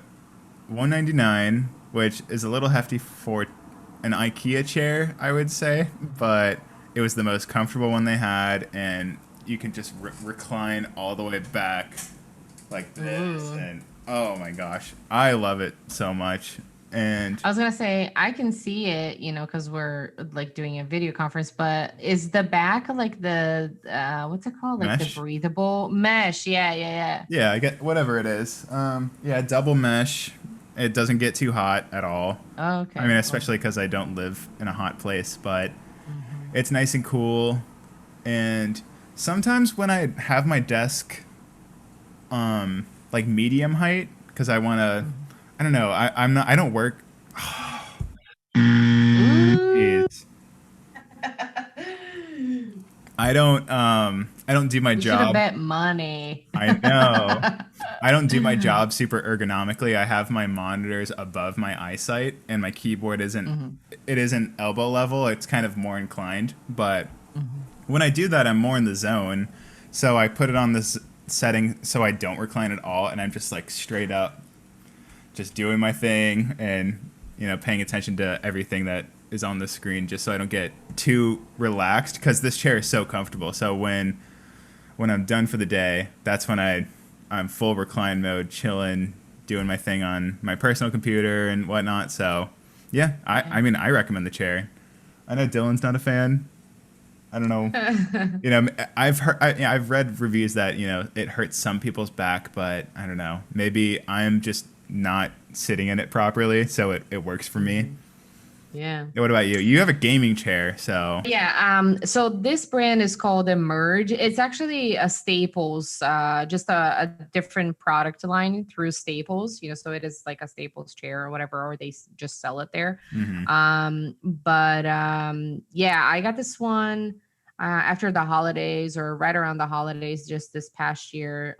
199, which is a little hefty for an IKEA chair, I would say, but it was the most comfortable one they had, and you can just recline all the way back like this, Ooh. and oh my gosh, I love it so much. And I was gonna say I can see it, because we're like doing a video conference. But is the back like the what's it called, like the mesh, breathable mesh? Yeah, yeah, yeah, I get whatever it is. Yeah, double mesh. It doesn't get too hot at all. yeah. I mean, Okay, cool. especially because I don't live in a hot place, but Hmm. it's nice and cool. And sometimes when I have my desk like medium height, because I want to, I don't know, I don't work. Ooh. Jeez. I don't do my You should have job. bet money. I know. I don't do my job super ergonomically. I have my monitors above my eyesight, and my keyboard isn't Hmm. it isn't elbow level. It's kind of more inclined, but Hmm. when I do that, I'm more in the zone. So I put it on this setting so I don't recline at all, and I'm just like straight up just doing my thing, and paying attention to everything that is on the screen, just so I don't get too relaxed, because this chair is so comfortable. So when I'm done for the day, that's when I'm full recline mode, chilling, doing my thing on my personal computer and whatnot. So yeah, I mean, I recommend the chair. I know Dylan's not a fan. I don't know. I've read reviews that it hurts some people's back, but I don't know. Maybe I'm just not sitting in it properly, so it works for me. Hmm. Yeah. What about you? You have a gaming chair, so Yeah. So this brand is called Emerge. It's actually a Staples, just a different product line through Staples. So it is like a Staples chair or whatever, or they just sell it there. hmm But yeah, I got this one after the holidays, or right around the holidays, just this past year,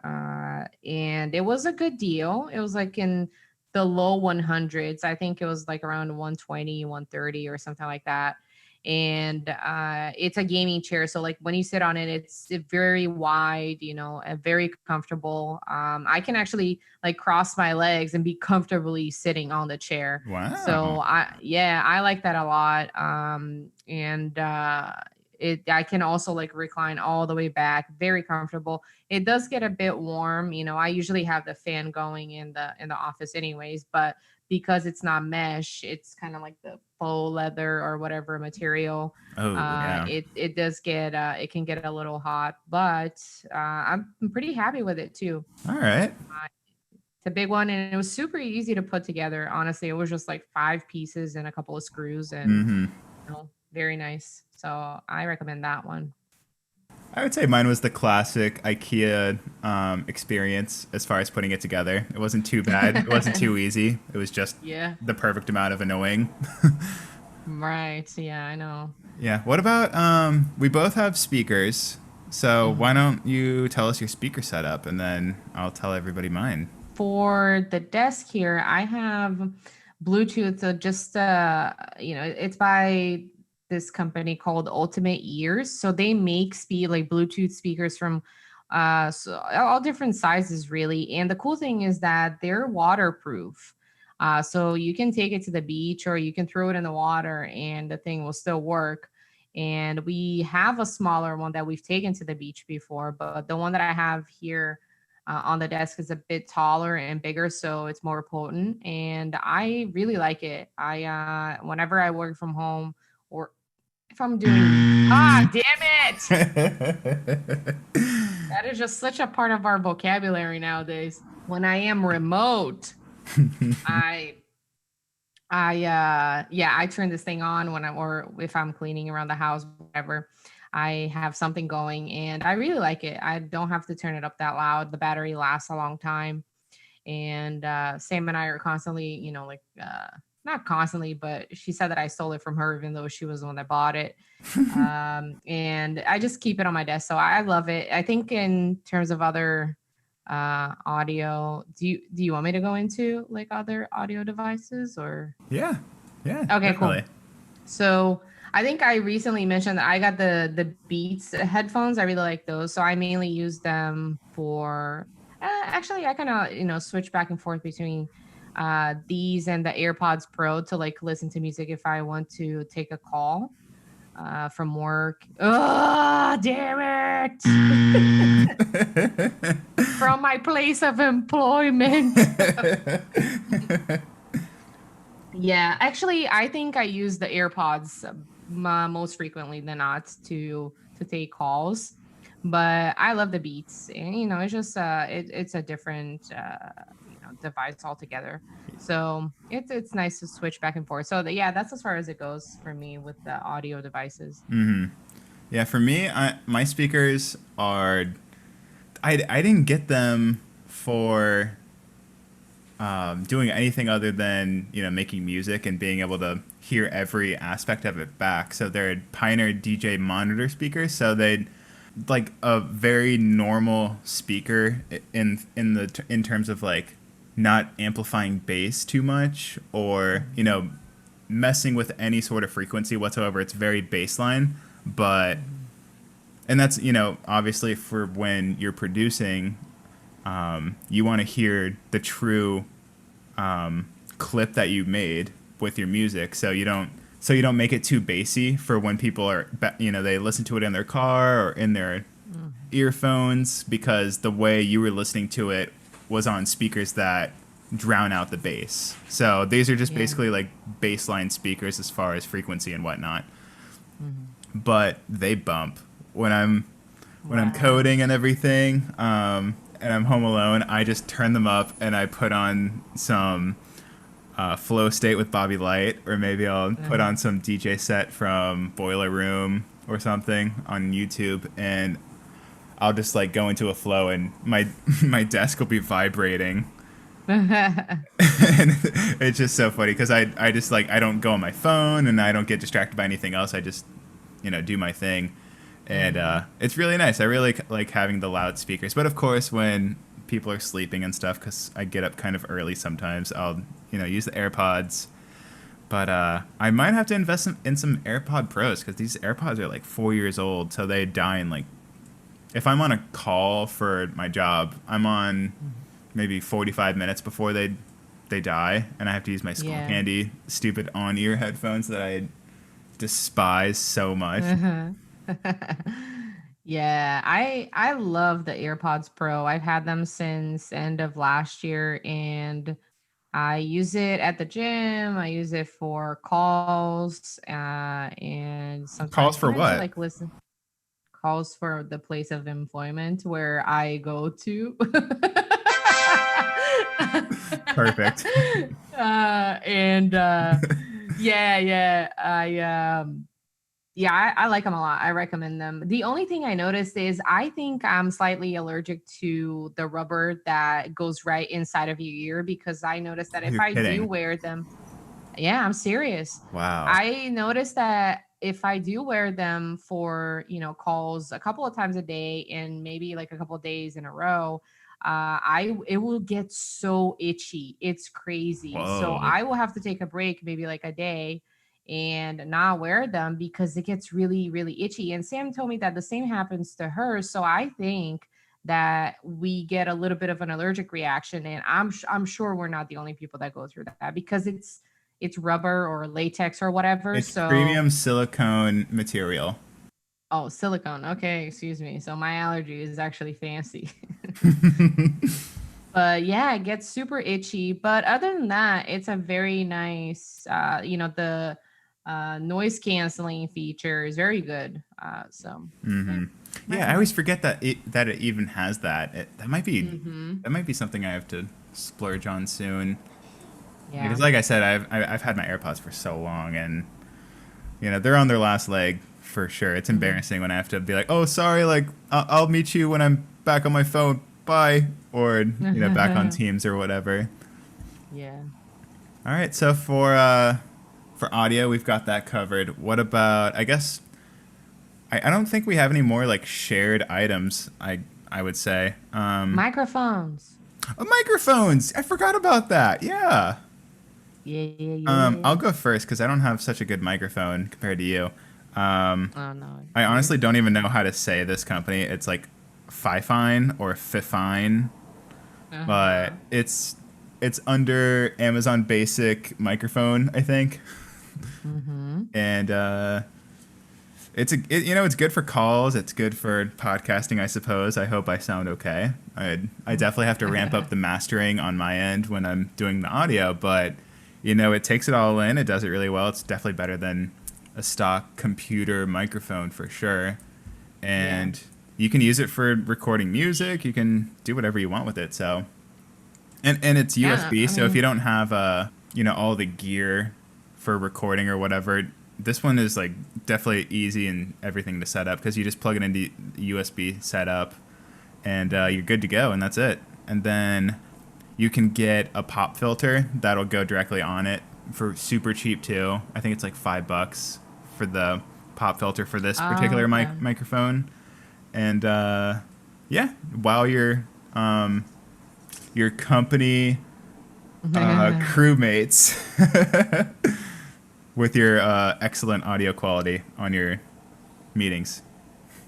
and it was a good deal. It was like in the low 100s. I think it was like around 120, 130 or something like that. and it's a gaming chair. So like when you sit on it, it's very wide, and very comfortable. I can actually like cross my legs and be comfortably sitting on the chair. Wow. So I like that a lot. And I can also like recline all the way back, very comfortable. It does get a bit warm. I usually have the fan going in the office anyways, but because it's not mesh, it's kind of like the faux leather or whatever material. Oh, yeah. It does get it can get a little hot, but I'm pretty happy with it too. All right. It's a big one, and it was super easy to put together. Honestly, it was just like 5 pieces and a couple of screws, and Mm-hmm. very nice. So I recommend that one. I would say mine was the classic IKEA experience as far as putting it together. It wasn't too bad. It wasn't too easy. It was just Yeah. the perfect amount of annoying. Right. Yeah, I know. Yeah. What about we both have speakers. So why don't you tell us your speaker setup and then I'll tell everybody mine. For the desk here, I have Bluetooth. So just it's by this company called Ultimate Ears. So they make like Bluetooth speakers from so all different sizes really. And the cool thing is that they're waterproof. So you can take it to the beach or you can throw it in the water and the thing will still work. And we have a smaller one that we've taken to the beach before, but the one that I have here on the desk is a bit taller and bigger, so it's more potent. And I really like it. Whenever I work from home or if I'm doing, damn it! That is just such a part of our vocabulary nowadays. When I am remote, I I turn this thing on or if I'm cleaning around the house, whatever. I have something going and I really like it. I don't have to turn it up that loud. The battery lasts a long time. And Sam and I are constantly, not constantly, but she said that I stole it from her, even though she was the one that bought it. And I just keep it on my desk. So I love it. I think in terms of other audio, do you want me to go into like other audio devices or? Yeah. Yeah. Okay, Definitely. cool. So I think I recently mentioned that I got the Beats headphones. I really like those. So I mainly use them for actually I kind of switch back and forth between these and the AirPods Pro to like listen to music if I want to take a call from work. Oh, damn it. From my place of employment. Yeah, actually, I think I use the AirPods most frequently than not to take calls. But I love the Beats, and it's just it's a different device altogether. So it's nice to switch back and forth. So yeah, that's as far as it goes for me with the audio devices. Yeah, for me, my speakers are. I didn't get them for doing anything other than making music and being able to hear every aspect of it back. So they're Pioneer DJ monitor speakers. So they like a very normal speaker in terms of like not amplifying bass too much or messing with any sort of frequency whatsoever. It's very baseline, but and that's obviously for when you're producing. You want to hear the true clip that you made with your music, so you don't make it too bassy for when people are they listen to it in their car or in their earphones, because the way you were listening to it was on speakers that drown out the bass. So these are just basically like baseline speakers as far as frequency and whatnot. But they bump when I'm coding and everything. And I'm home alone, I just turn them up and I put on some Flow State with Bobby Light, or maybe I'll put on some DJ set from Boiler Room or something on YouTube, and I'll just like go into a flow, and my desk will be vibrating. And it's just so funny because I just like I don't go on my phone and I don't get distracted by anything else. I just do my thing. And it's really nice. I really like having the loudspeakers. But of course, when people are sleeping and stuff, because I get up kind of early sometimes, I'll use the AirPods. But I might have to invest in some AirPod Pros because these AirPods are like 4 years old, so they die in like. If I'm on a call for my job, I'm on maybe 45 minutes before they die, and I have to use my Skull Yeah. Candy stupid on-ear headphones that I despise so much. Uh-huh. Yeah, I love the AirPods Pro. I've had them since end of last year, and I use it at the gym. I use it for calls, and Calls sometimes for even to what? like listen calls for the place of employment where I go to. Perfect. And yeah, I like them a lot. I recommend them. The only thing I noticed is I think I'm slightly allergic to the rubber that goes right inside of your ear because I noticed that Oh, if you're I do kidding. wear them, yeah, I'm serious. Wow. I noticed that if I do wear them for, calls a couple of times a day and maybe like a couple of days in a row, I it will get so itchy. It's crazy. So Whoa. I will have to take a break, maybe like a day, and not wear them because it gets really, really itchy. And Sam told me that the same happens to her. So I think that we get a little bit of an allergic reaction, and I'm sure we're not the only people that go through that because it's rubber or latex or whatever. It's So, premium silicone material. oh, silicone. Okay, excuse me. So my allergy is actually fancy. But yeah, it gets super itchy. But other than that, it's a very nice, the noise canceling feature is very good. So yeah, Yeah, I always recommend. forget that it even has that. That might be Mm-hmm. something I have to splurge on soon. Because Yeah. like I said, I've had my AirPods for so long, and they're on their last leg for sure. It's Mm-hmm. embarrassing when I have to be like, oh, sorry, like I'll meet you when I'm back on my phone. Bye, or back on Teams or whatever. Yeah. All right, so for audio, we've got that covered. What about? I guess I don't think we have any more like shared items. I would say. Microphones. Oh, microphones. I forgot about that. Yeah. Yeah, yeah, yeah. I'll go first because I don't have such a good microphone compared to you. Um, Oh no, I you're honestly don't even know fine. how to say this company. It's like Fifine or Fifine, but Uh-huh. it's under Amazon Basic microphone, I think, Mm-hmm. and it's good for calls. It's good for podcasting, I suppose. I hope I sound okay. I definitely have to ramp up the mastering on my end when I'm doing the audio, but it takes it all in. It does it really well. It's definitely better than a stock computer microphone for sure. Yeah. And you can use it for recording music. You can do whatever you want with it. So, and it's Yeah. USB. I So if you mean, don't have all the gear for recording or whatever, this one is like definitely easy and everything to set up because you just plug it into USB setup and you're good to go, and that's it. And then you can get a pop filter that'll go directly on it for super cheap too. I think it's like $5 for the pop filter for this oh, particular okay. microphone. And yeah, while your company crewmates with your excellent audio quality on your meetings.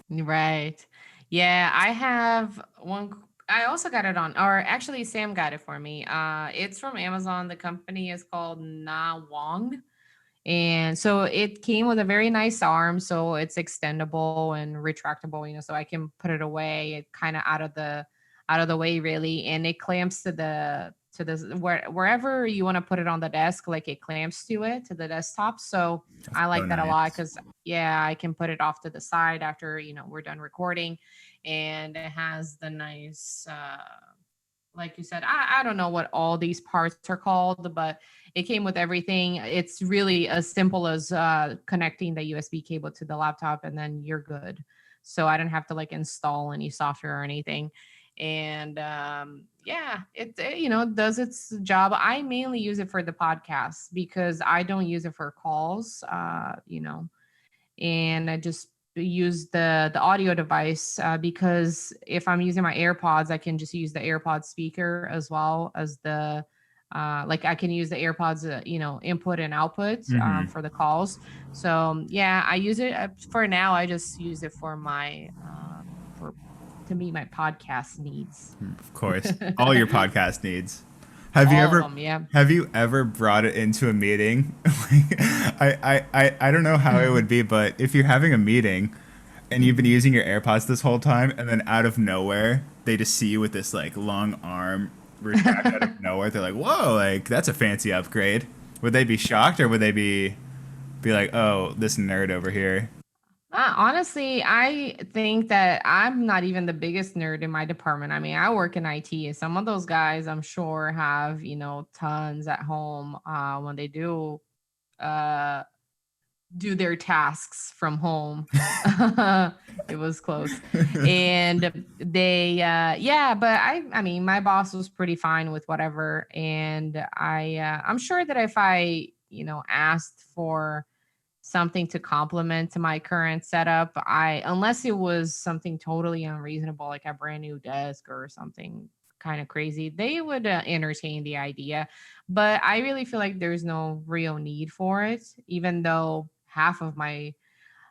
Right. Yeah, I have one. I also got it on, or actually, Sam got it for me. It's from Amazon. The company is called Na Wong. And so it came with a very nice arm, so it's extendable and retractable, so I can put it away, it kind of out of the way really, and it clamps wherever you want to put it on the desk, like it clamps to the desktop. So That's I so like that a lot nice. because yeah, I can put it off to the side after we're done recording, and it has the nice like you said, I don't know what all these parts are called, but it came with everything. It's really as simple as connecting the USB cable to the laptop, and then you're good. So I don't have to like install any software or anything. And yeah, it does its job. I mainly use it for the podcast because I don't use it for calls. And I just use the audio device because if I'm using my AirPods, I can just use the AirPod speaker as well as the Like I can use the AirPods, input and output Hmm. for the calls. So yeah, I use it for now. I just use it for my for to meet my podcast needs. Of course, all your podcast needs. Have you All of ever them, yeah. have you ever brought it into a meeting? I don't know how it would be, but if you're having a meeting and you've been using your AirPods this whole time, and then out of nowhere they just see you with this like long arm retract out of nowhere, they're like, "Whoa, like that's a fancy upgrade." Would they be shocked, or would they be like, "Oh, this nerd over here"? Honestly, I think that I'm not even the biggest nerd in my department. I mean, I work in IT, and some of those guys, I'm sure, have tons at home when they uh, do their tasks from home. It was close, and yeah. But I mean, my boss was pretty fine with whatever, and I'm sure that if I asked for something to complement to my current setup. Unless it was something totally unreasonable, like a brand new desk or something kind of crazy, they would entertain the idea. But I really feel like there's no real need for it, even though half of my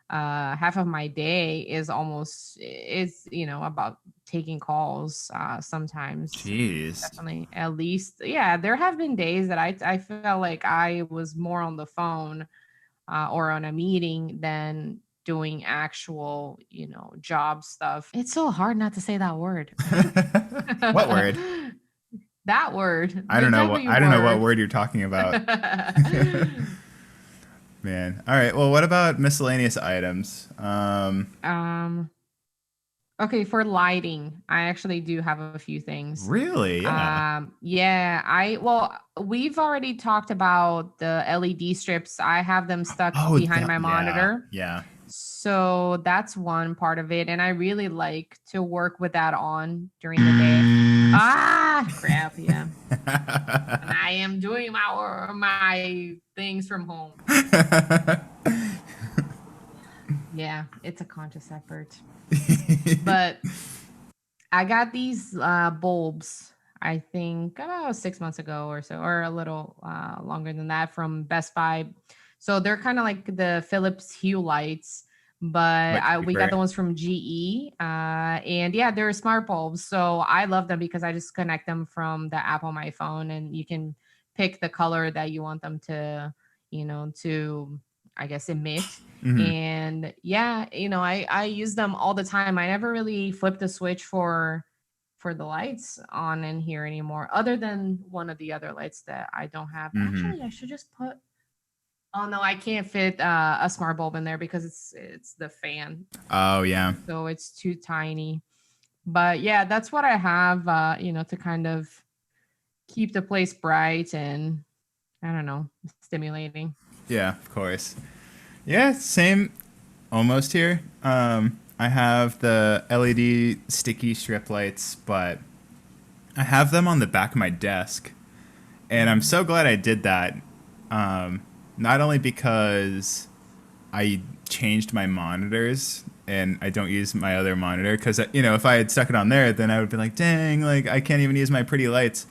day is about taking calls sometimes. Jeez. Definitely, at least, yeah, there have been days that I felt like I was more on the phone or on a meeting than doing actual, job stuff. It's so hard not to say that word. What word? That word, I the don't know W I don't know what word. word you're talking about. Man. All right. Well, what about miscellaneous items? um, okay, for lighting, I actually do have a few things. Really? Yeah. Yeah, we've already talked about the LED strips. I have them stuck Oh, behind that. my Yeah. monitor. Yeah. So that's one part of it. And I really like to work with that on during the day. Ah, crap. Yeah. And I am doing my things from home. Yeah, it's a conscious effort. But I got these bulbs, I think about 6 months ago or so, or a little longer than that, from Best Buy. So they're kind of like the Philips Hue lights, but Much we got cheaper. the ones from GE. And yeah, they're smart bulbs. So I love them because I just connect them from the app on my phone, and you can pick the color that you want them to, I guess, emit. Hmm. And yeah, I use them all the time. I never really flipped the switch for the lights on in here anymore, other than one of the other lights that I don't have. Hmm. Actually, I should just put. Oh no, I can't fit a smart bulb in there because it's the fan, Oh, yeah. so it's too tiny. But yeah, that's what I have. To kind of keep the place bright and, I don't know, stimulating. Yeah, of course. Yeah, same almost here. I have the LED sticky strip lights, but I have them on the back of my desk. And I'm so glad I did that. Not only because I changed my monitors and I don't use my other monitor, because if I had stuck it on there, then I would be like, dang, like I can't even use my pretty lights.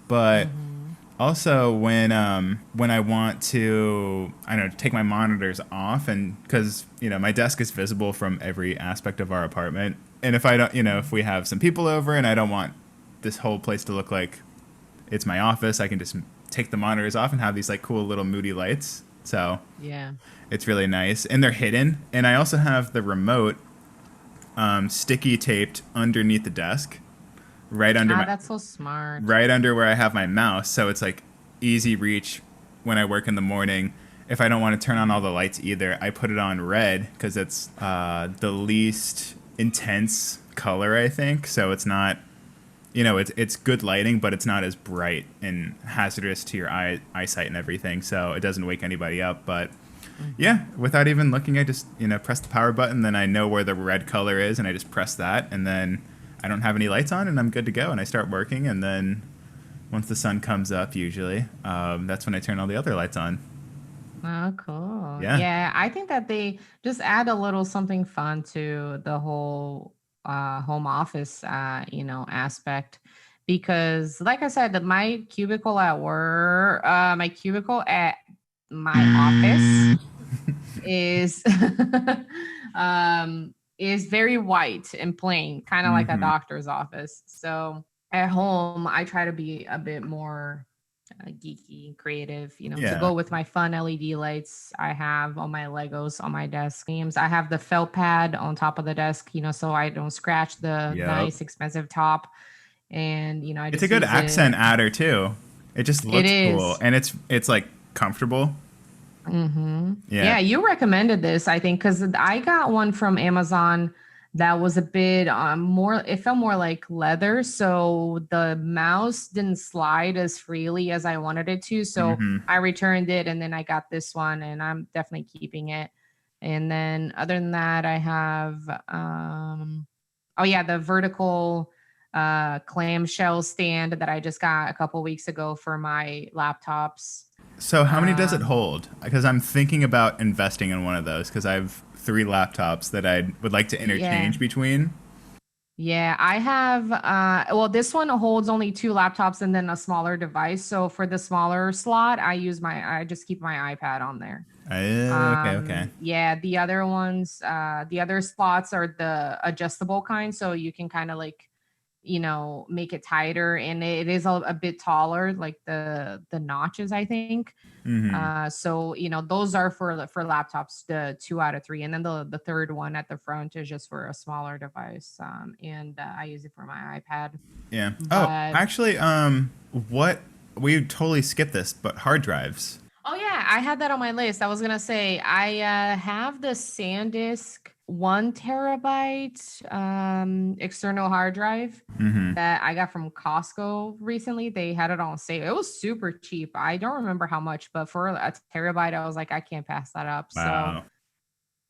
But Mm-hmm. also when I want to, I don't know, take my monitors off, and because my desk is visible from every aspect of our apartment, and if I don't, if we have some people over and I don't want this whole place to look like it's my office, I can just take the monitors off and have these like cool little moody lights. So Yeah. it's really nice, and they're hidden. And I also have the remote sticky taped underneath the desk, right under my That's so smart. right under where I have my mouse. So it's like easy reach when I work in the morning. If I don't want to turn on all the lights either, I put it on red because it's the least intense color, I think. So it's not, it's good lighting, but it's not as bright and hazardous to your eyesight and everything. So it doesn't wake anybody up. But Mhm. yeah, without even looking, I just press the power button. Then I know where the red color is, and I just press that, and then I don't have any lights on, and I'm good to go. And I start working, and then once the sun comes up, usually, that's when I turn all the other lights on. Oh, cool. Yeah. Yeah, I think that they just add a little something fun to the whole home office, aspect. because like I said, my cubicle at work, my cubicle at my office is is very white and plain, kind of like a Hmm. doctor's office. So at home, I try to be a bit more geeky, creative, to Yeah. go with my fun LED lights I have on my Legos on my desk. I have the felt pad on top of the desk, so I don't scratch the Yep. nice expensive top. And I It's a just good use accent it. adder too. It just It looks cool is. and it's like comfortable. Mm-hmm. Yeah. Yeah, you recommended this, I think, because I got one from Amazon that was a bit more, it felt more like leather. So the mouse didn't slide as freely as I wanted it to. So Hmm. I returned it and then I got this one and I'm definitely keeping it. And then other than that, I have, oh yeah, the vertical clamshell stand that I just got a couple weeks ago for my laptops. So how many does it Um, hold? Because I'm thinking about investing in one of those because I have three laptops that I would like to yeah. interchange between. Yeah, I have well, this one holds only two laptops and then a smaller device. So for the smaller slot, I just keep my iPad on there. Okay, okay. Yeah, the other ones, the other slots are the adjustable kind, so you can kind of like, make it tighter, and it is a bit taller, like the notches, I think. Hmm. So those are for laptops, the 2 out of 3, and then the third one at the front is just for a smaller device. And I use it for my iPad. Yeah. Oh, But actually, what we totally skipped this, but hard drives. oh yeah, I had that on my list. I was gonna say I have the SanDisk 1 terabyte external hard drive Hmm. that I got from Costco recently. They had it on sale. It was super cheap. I don't remember how much, but for a terabyte, I was like, I can't pass that up. So Wow.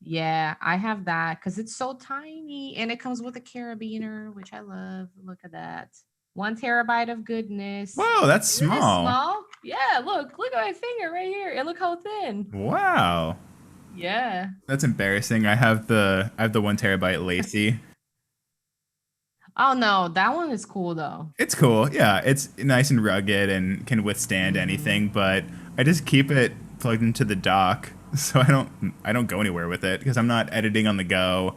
yeah, I have that because it's so tiny and it comes with a carabiner, which I love. Look at that. 1 terabyte of goodness. Whoa, that's Isn't it small. small? Yeah, look at my finger right here. And look how thin. Wow. Yeah. That's embarrassing. I have the 1 terabyte Lacey. Oh no, that one is cool though. It's cool. Yeah, it's nice and rugged and can withstand Hmm. anything, but I just keep it plugged into the dock so I don't go anywhere with it because I'm not editing on the go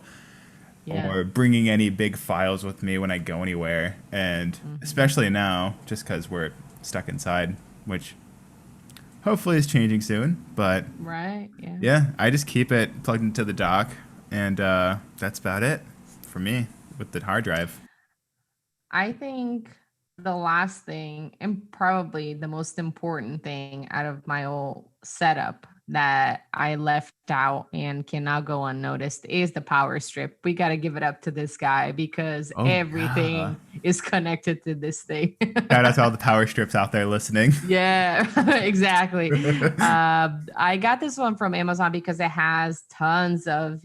Yeah. or bringing any big files with me when I go anywhere. And Hmm. especially now just cuz we're stuck inside, which hopefully is changing soon, but Right. Yeah. yeah, I just keep it plugged into the dock and that's about it for me with the hard drive. I think the last thing, and probably the most important thing out of my whole setup that I left out and cannot go unnoticed is the power strip. We got to give it up to this guy because Oh yeah. everything is connected to this thing. Shout out to all the power strips out there listening. Yeah, exactly. I got this one from Amazon because it has tons of,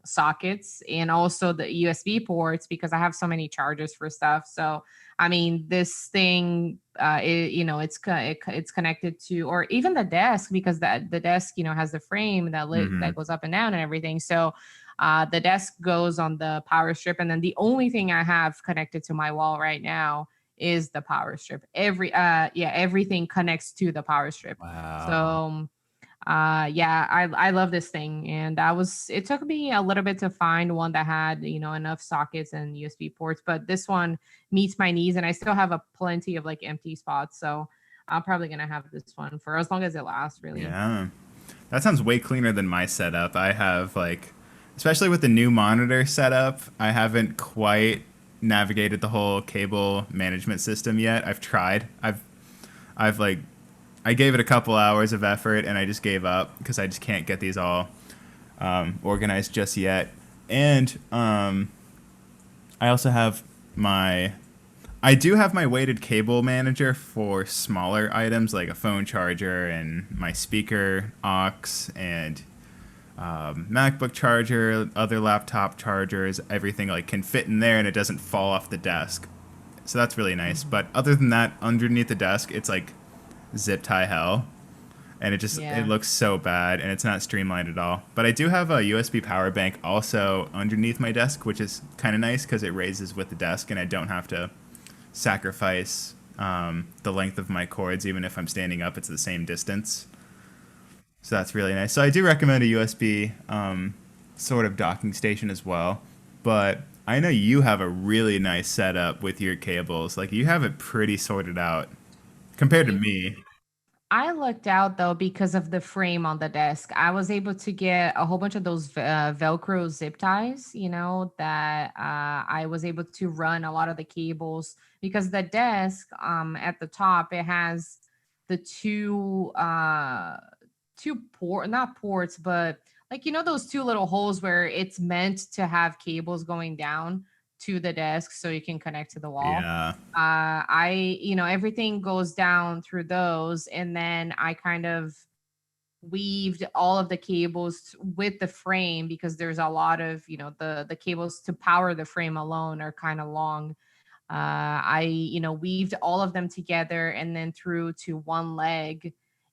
sockets and also the USB ports because I have so many chargers for stuff. So, I mean, this thing, it's connected to, or even the desk because the desk, has the frame that Hmm. goes up and down and everything. So, the desk goes on the power strip, and then the only thing I have connected to my wall right now is the power strip. Everything connects to the power strip. Wow. So yeah, I love this thing. And it took me a little bit to find one that had, enough sockets and USB ports, but this one meets my needs and I still have a plenty of like empty spots. So I'm probably gonna have this one for as long as it lasts, really. Yeah. That sounds way cleaner than my setup. I have like, especially with the new monitor setup, I haven't quite navigated the whole cable management system yet. I've tried. I've like, I gave it a couple hours of effort and I just gave up because I just can't get these all organized just yet. And I also have my I do have my weighted cable manager for smaller items like a phone charger and my speaker aux and MacBook charger, other laptop chargers, everything like can fit in there and it doesn't fall off the desk. So that's really nice. Mhm. But other than that, underneath the desk, it's like zip tie hell, and it Yeah. looks so bad and it's not streamlined at all. But I do have a USB power bank also underneath my desk, which is kind of nice because it raises with the desk and I don't have to sacrifice the length of my cords, even if I'm standing up, it's the same distance. So that's really nice. So I do recommend a USB sort of docking station as well. But I know you have a really nice setup with your cables. Like you have it pretty sorted out compared to me. I lucked out though because of the frame on the desk. I was able to get a whole bunch of those Velcro zip ties, that I was able to run a lot of the cables because the desk at the top it has the two not ports, but like those two little holes where it's meant to have cables going down to the desk so you can connect to the wall. Yeah. Everything goes down through those, and then I kind of weaved all of the cables with the frame because there's a lot of the cables to power the frame alone are kind of long. I weaved all of them together and then through to one leg,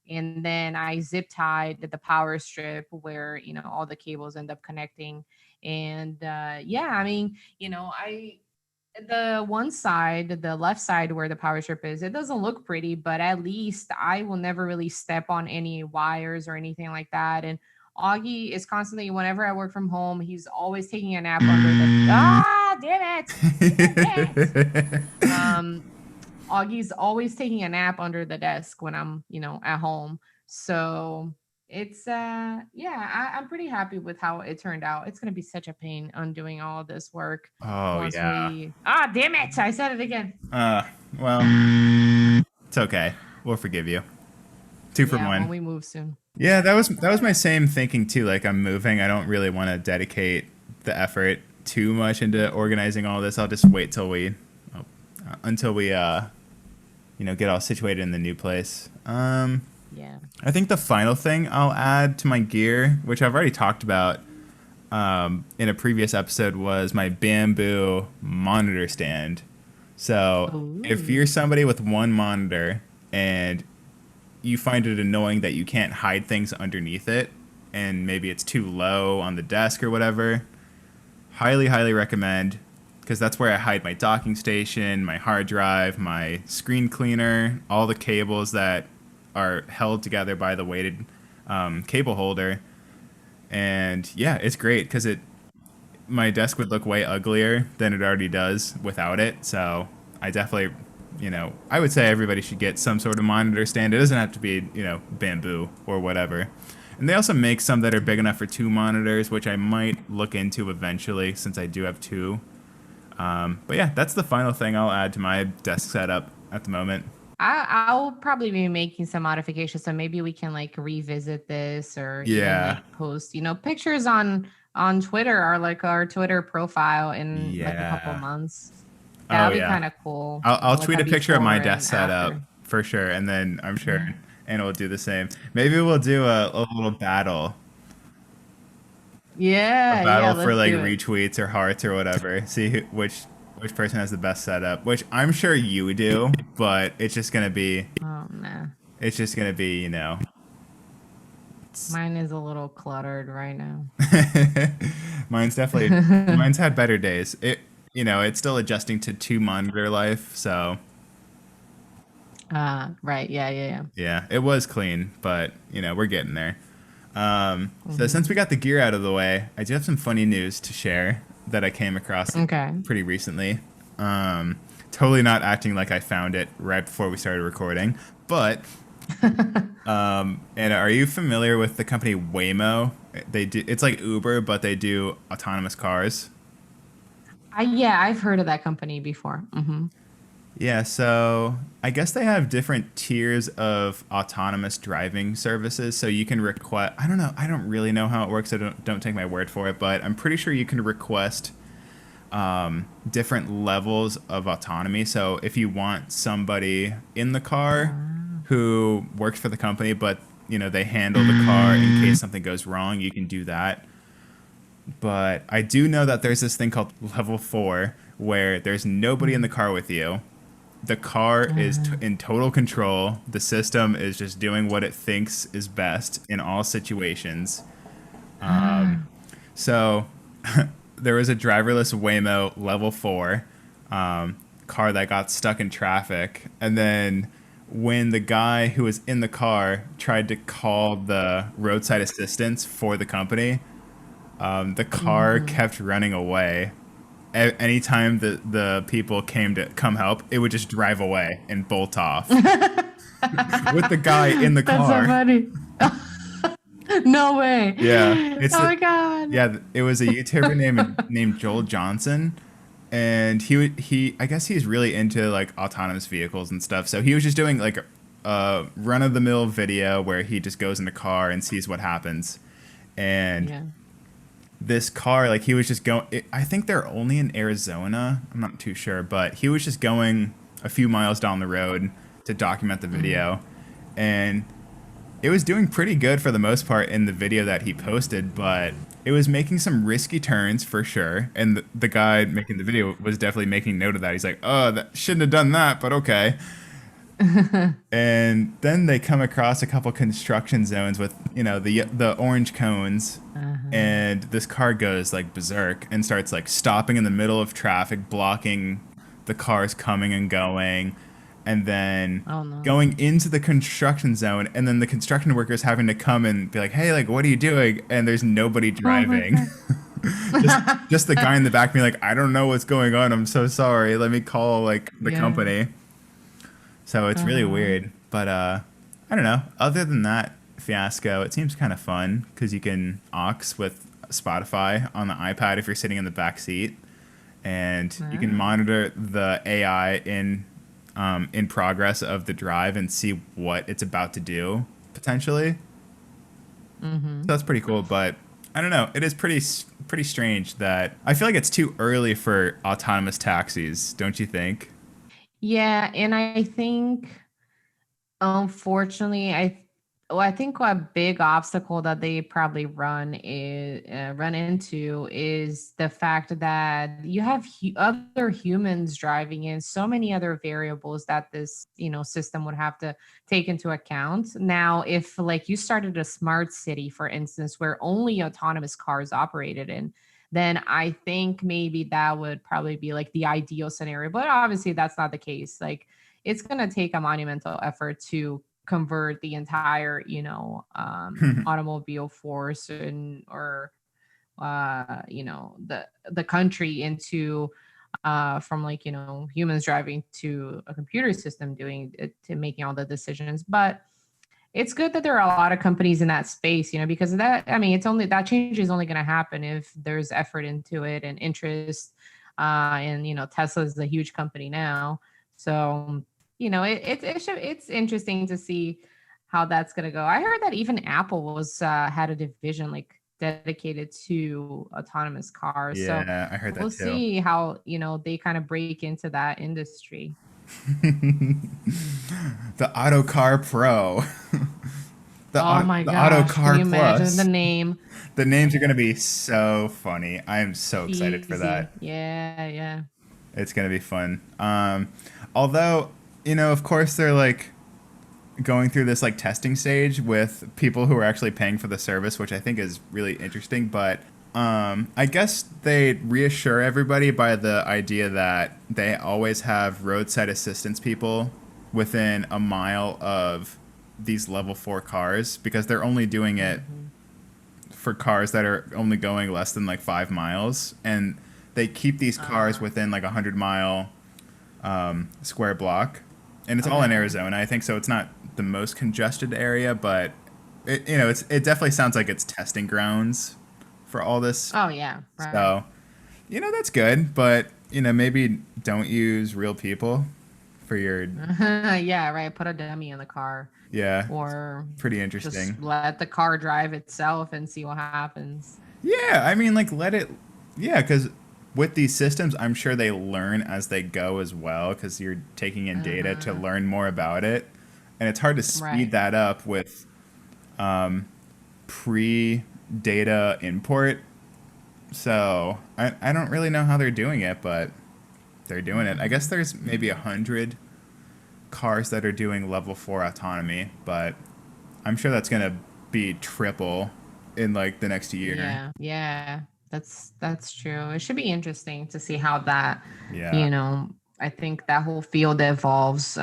and then I zip tied the power strip where all the cables end up connecting. And yeah, I mean, I the one side, the left side where the power strip is, it doesn't look pretty, but at least I will never really step on any wires or anything like that. And Augie is constantly, whenever I work from home, he's always taking a nap under the damn it. Damn it. Augie's always taking a nap under the desk when I'm, at home. So it's yeah, I'm pretty happy with how it turned out. It's gonna be such a pain undoing all of this work Oh once yeah. we damn it, I said it again. Well, it's okay. We'll forgive you. Two for Yeah, when one. we move soon. Yeah, that was my same thinking too. Like I'm moving, I don't really want to dedicate the effort too much into organizing all this. I'll just wait till until we get all situated in the new place. Yeah. I think the final thing I'll add to my gear, which I've already talked about in a previous episode, was my bamboo monitor stand. So if Ooh. you're somebody with one monitor and you find it annoying that you can't hide things underneath it, and maybe it's too low on the desk or whatever, highly, highly recommend, because that's where I hide my docking station, my hard drive, my screen cleaner, all the cables that are held together by the weighted cable holder. And yeah, it's great because my desk would look way uglier than it already does without it. So I definitely, I would say everybody should get some sort of monitor stand. It doesn't have to be, bamboo or whatever. And they also make some that are big enough for two monitors, which I might look into eventually since I do have two. But yeah, that's the final thing I'll add to my desk setup at the moment. I'll probably be making some modifications, so maybe we can like revisit this or even Yeah. like post, pictures on Twitter or like our Twitter profile in like a couple Yeah. months. Oh That'll be yeah. kind of cool. I'll Like tweet a a picture of my before and desk setup after. for sure, and then I'm sure Yeah. Anna will do the same. Maybe we'll do a little battle, a Yeah, yeah, battle for let's like do it. retweets or hearts or whatever. See which person has the best setup. Which I'm sure you do, but Oh man. it's just gonna be Mine is a little cluttered right now. mine's had better days. It's still adjusting to two monitor life, so Right. Yeah, yeah, yeah, it was clean, but we're getting there. yeah. So since we got the gear out of the way, I do have some funny news to share that I came across Okay. pretty recently. Totally not acting like I found it right before we started recording, but and are you familiar with the company Waymo? It's like Uber, but they do autonomous cars. Yeah, I've heard of that company before. Yeah, so I guess they have different tiers of autonomous driving services. So you can request. I don't know. I don't really know how it works. So don't take my word for it. But I'm pretty sure you can request different levels of autonomy. So if you want somebody in the car who works for the company, but they handle the car in case something goes wrong, you can do that. But I do know that there's this thing called level 4 where there's nobody in the car with you. The car is in total control. The system is just doing what it thinks is best in all situations. So there was a driverless Waymo level 4 car that got stuck in traffic, and then when the guy who was in the car tried to call the roadside assistance for the company, the car Mm-hmm. kept running away. Anytime the people came to come help, it would just drive away and bolt off with the guy in the That's so car. funny. No Yeah, way. it's Oh the my god. yeah. It was a YouTuber named Joel Johnson, and he I guess he's really into like autonomous vehicles and stuff. So he was just doing like a run of the mill video where he just goes in a car and sees what happens. And Yeah. this car, like he was just going. I think they're only in Arizona. I'm not too sure, but he was just going a few miles down the road to document the Mm-hmm. video, and it was doing pretty good for the most part in the video that he posted, but it was making some risky turns for sure. And the guy making the video was definitely making note of that. He's like, "Oh, that shouldn't have done that, but okay." And then they come across a couple construction zones with, the orange cones, Uh-huh. and this car goes like berserk and starts like stopping in the middle of traffic, blocking the cars coming and going, and then Oh no. going into the construction zone, and then the construction workers having to come and be like, "Hey, like, what are you doing?" And there's nobody Oh my driving. god. Just the guy in the back being like, "I don't know what's going on. I'm so sorry. Let me call like the Yeah. company." So it's really Uh-huh. weird, but I don't know. Other than that fiasco, it seems kind of fun because you can aux with Spotify on the iPad if you're sitting in the back seat, and you can Ah. monitor the AI in progress of the drive and see what it's about to do potentially. Mm-hmm. So that's pretty cool, but I don't know. It is pretty strange that I feel like it's too early for autonomous taxis, don't you think? Yeah, and I think unfortunately, I think a big obstacle that they probably run into is the fact that you have other humans driving in, so many other variables that this system would have to take into account. Now, if like you started a smart city, for instance, where only autonomous cars operated in, then I think maybe that would probably be like the ideal scenario. But obviously, that's not the case. Like it's going to take a monumental effort to convert the entire automobile force and or the country into from like humans driving to a computer system doing it, to making all the decisions. But it's good that there are a lot of companies in that space, because of that, I mean, it's only that change is only going to happen if there's effort into it and interest. And Tesla is a huge company now, so it's interesting to see how that's going to go. I heard that even Apple was had a division like dedicated to autonomous cars, so Yeah, I heard that we'll too. see how they kind of break into that industry. The Autocar Pro, Oh my the gosh, can Autocar you imagine the Plus. name? The names are gonna be so funny. I am so excited for that. Cheesy. Yeah, yeah. It's gonna be fun. Although, of course, they're like going through this like testing stage with people who are actually paying for the service, which I think is really interesting. But I guess they reassure everybody by the idea that they always have roadside assistance people within a mile of these level 4 cars because they're only doing it Hmm. for cars that are only going less than like 5 miles, and they keep these cars Uh, within like a 100-mile square block, and it's all in okay. Arizona, I think. So it's not the most congested area, but it definitely sounds like it's testing grounds for all this. Oh yeah, right. So that's good, but maybe don't use real people for your Yeah, right. Put a dummy in the car, yeah. or Pretty just interesting. let the car drive itself and see what happens. Yeah, I mean, like, let it. Yeah, because with these systems, I'm sure they learn as they go as well, because you're taking in data to Uh-huh. learn more about it. And it's hard to speed Right. that up with pre data import. So I don't really know how they're doing it, but they're doing it. I guess Hmm. there's maybe 100 cars that are doing level 4 autonomy, but I'm sure that's going to be triple in like the next year. Yeah, yeah. That's true. It should be interesting to see how that, Yeah. you know, I think that whole field evolves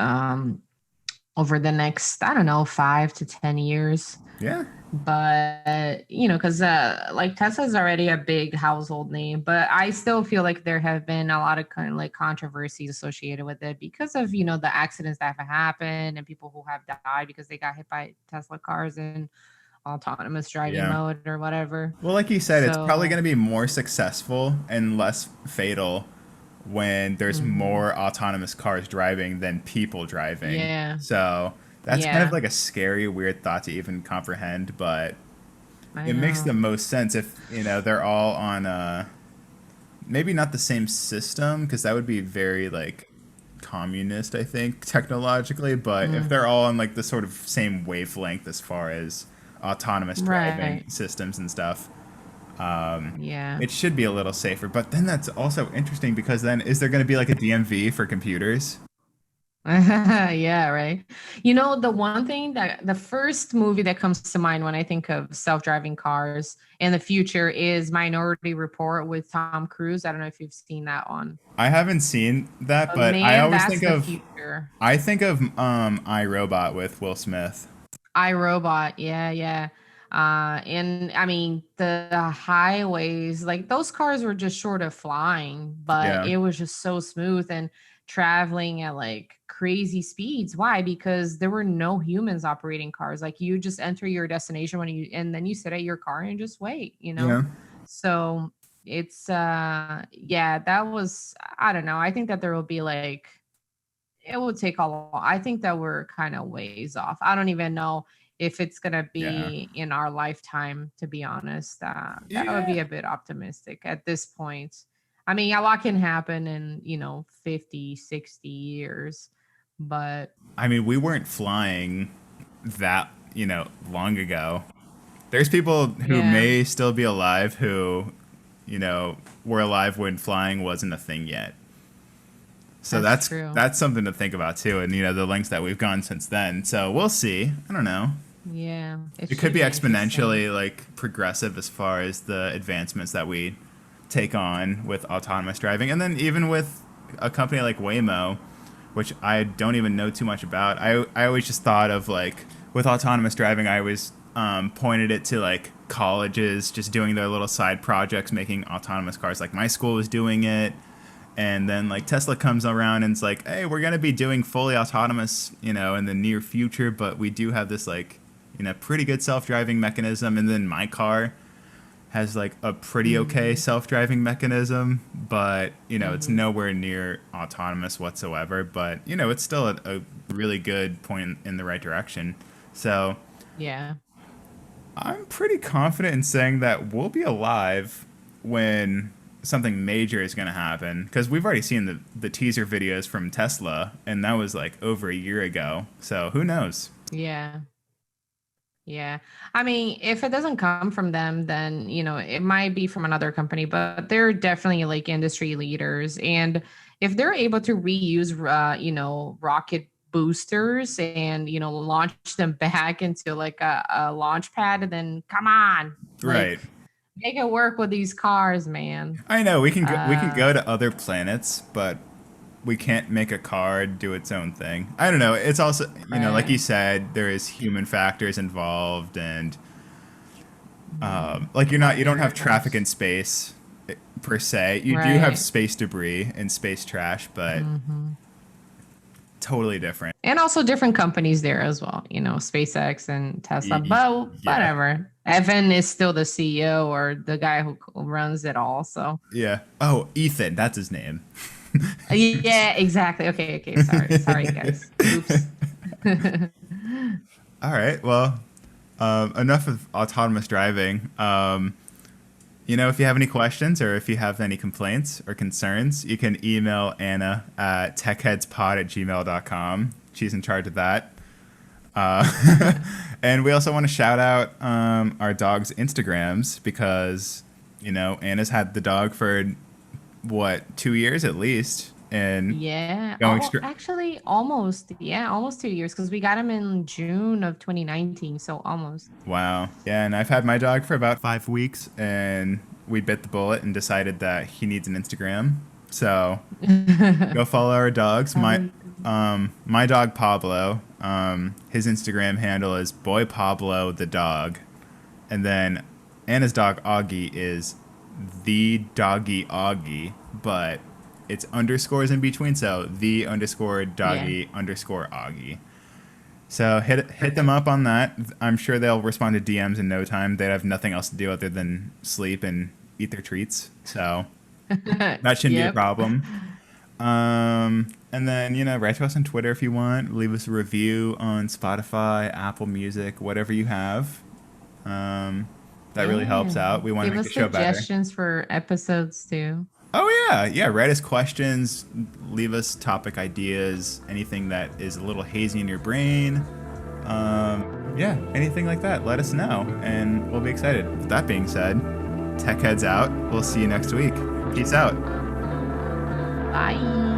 over the next, I don't know, 5 to 10 years. Yeah. But because like Tesla's already a big household name, but I still feel like there have been a lot of kind of like controversies associated with it because of the accidents that have happened and people who have died because they got hit by Tesla cars in autonomous driving Yeah. mode or whatever. Well, like you said, it's probably So going to be more successful and less fatal when there's mhm. more autonomous cars driving than people driving. Yeah, So that's kind of yeah, like a scary, weird thought to even comprehend, but I it makes the know. most sense if, they're all on maybe not the same system, because that would be very like communist, I think, technologically, but if they're Mm, all on like the sort of same wavelength as far as autonomous driving right. systems and stuff, Yeah. it should be a little safer. But then that's also interesting because then is there going to be like a DMV for computers? Yeah, right. The one thing that the first movie that comes to mind when I think of self-driving cars in the future is Minority Report with Tom Cruise. I don't know if you've seen that one. I haven't seen that, But but I man, always that's think the of future. iRobot with Will Smith. iRobot, yeah, yeah. And I mean the highways, like those cars were just short of flying, but Yeah. it was just so smooth and traveling at like crazy speeds. Why? Because there were no humans operating cars. Like you just enter your destination and then you sit at your car and just wait. Yeah. So it's yeah, that was, I don't know. I think that there will be like, it will take a long, I think that we're kind of ways off. I don't even know if it's going to Yeah. be in our lifetime, to be honest. That would Yeah. be a bit optimistic at this point. I mean, a lot can happen in 50, 60 years, but I mean, we weren't flying that, long ago. There's people who yeah, may still be alive who, were alive when flying wasn't a thing yet. So that's that's true. that's something to think about too, and the lengths that we've gone since then. So we'll see. I don't know. Yeah, it It could should be be interesting. exponentially like progressive as far as the advancements that we take on with autonomous driving, and then even with a company like Waymo, which I don't even know too much about. I always just thought of like with autonomous driving, I always pointed it to like colleges just doing their little side projects making autonomous cars. Like my school was doing it, and then like Tesla comes around and it's like, hey, we're gonna be doing fully autonomous, in the near future, but we do have this like, pretty good self-driving mechanism, and then my car has like a pretty okay Hmm. self-driving mechanism, but it's Hmm. nowhere near autonomous whatsoever. But it's still a really good point in the right direction. So Yeah. I'm pretty confident in saying that we'll be alive when something major is going to happen, because we've already seen the teaser videos from Tesla, and that was like over a year ago. So who knows? Yeah. Yeah. I mean, if it doesn't come from them, then, it might be from another company, but they're definitely like industry leaders. And if they're able to reuse, rocket boosters and, launch them back into like a launch pad, then come on, like Right. make it work with these cars, man. I know we can go Uh, to other planets, but we can't make a car do its own thing. I don't know. It's also, like right. you said, there is human factors involved, and Mhm. like you don't have traffic Variables. in space per se. You do have Right. space debris and space trash, but Hmm. totally different. And also different companies there as well, SpaceX and Tesla. Y- But Yeah, whatever. Evan is still the CEO or the guy who runs it all. So yeah. Oh, Ethan, that's his name. yeah, exactly. Okay, okay. Sorry, guys. Oops. All right. Well, enough of autonomous driving. If you have any questions or if you have any complaints or concerns, you can email Anna at techheadspod@gmail.com. She's in charge of that. And we also want to shout out our dog's Instagrams because, Anna's had the dog for what, 2 years at least, and Yeah. going Oh, straight. actually, almost. Yeah, almost 2 years because we got him in June of 2019. So almost. Wow. Yeah, and I've had my dog for about 5 weeks, and we bit the bullet and decided that he needs an Instagram. So go follow our dogs. My dog Pablo. His Instagram handle is boy Pablo the dog, and then Anna's dog Augie is the doggy Augie, but it's underscores in between. So the underscore doggy underscore Augie. So hit them up on that. I'm sure they'll respond to DMs in no time. They have nothing else to do other than sleep and eat their treats. So that shouldn't be a Yep. problem. And then, write to us on Twitter if you want. Leave us a review on Spotify, Apple Music, whatever you have. That really helps Yeah. out. We want to Give make us the show better. suggestions for episodes too. Oh, yeah. Yeah. Write us questions. Leave us topic ideas. Anything that is a little hazy in your brain. Yeah. Anything like that. Let us know. And we'll be excited. With that being said, Tech Heads out. We'll see you next week. Peace out. Bye.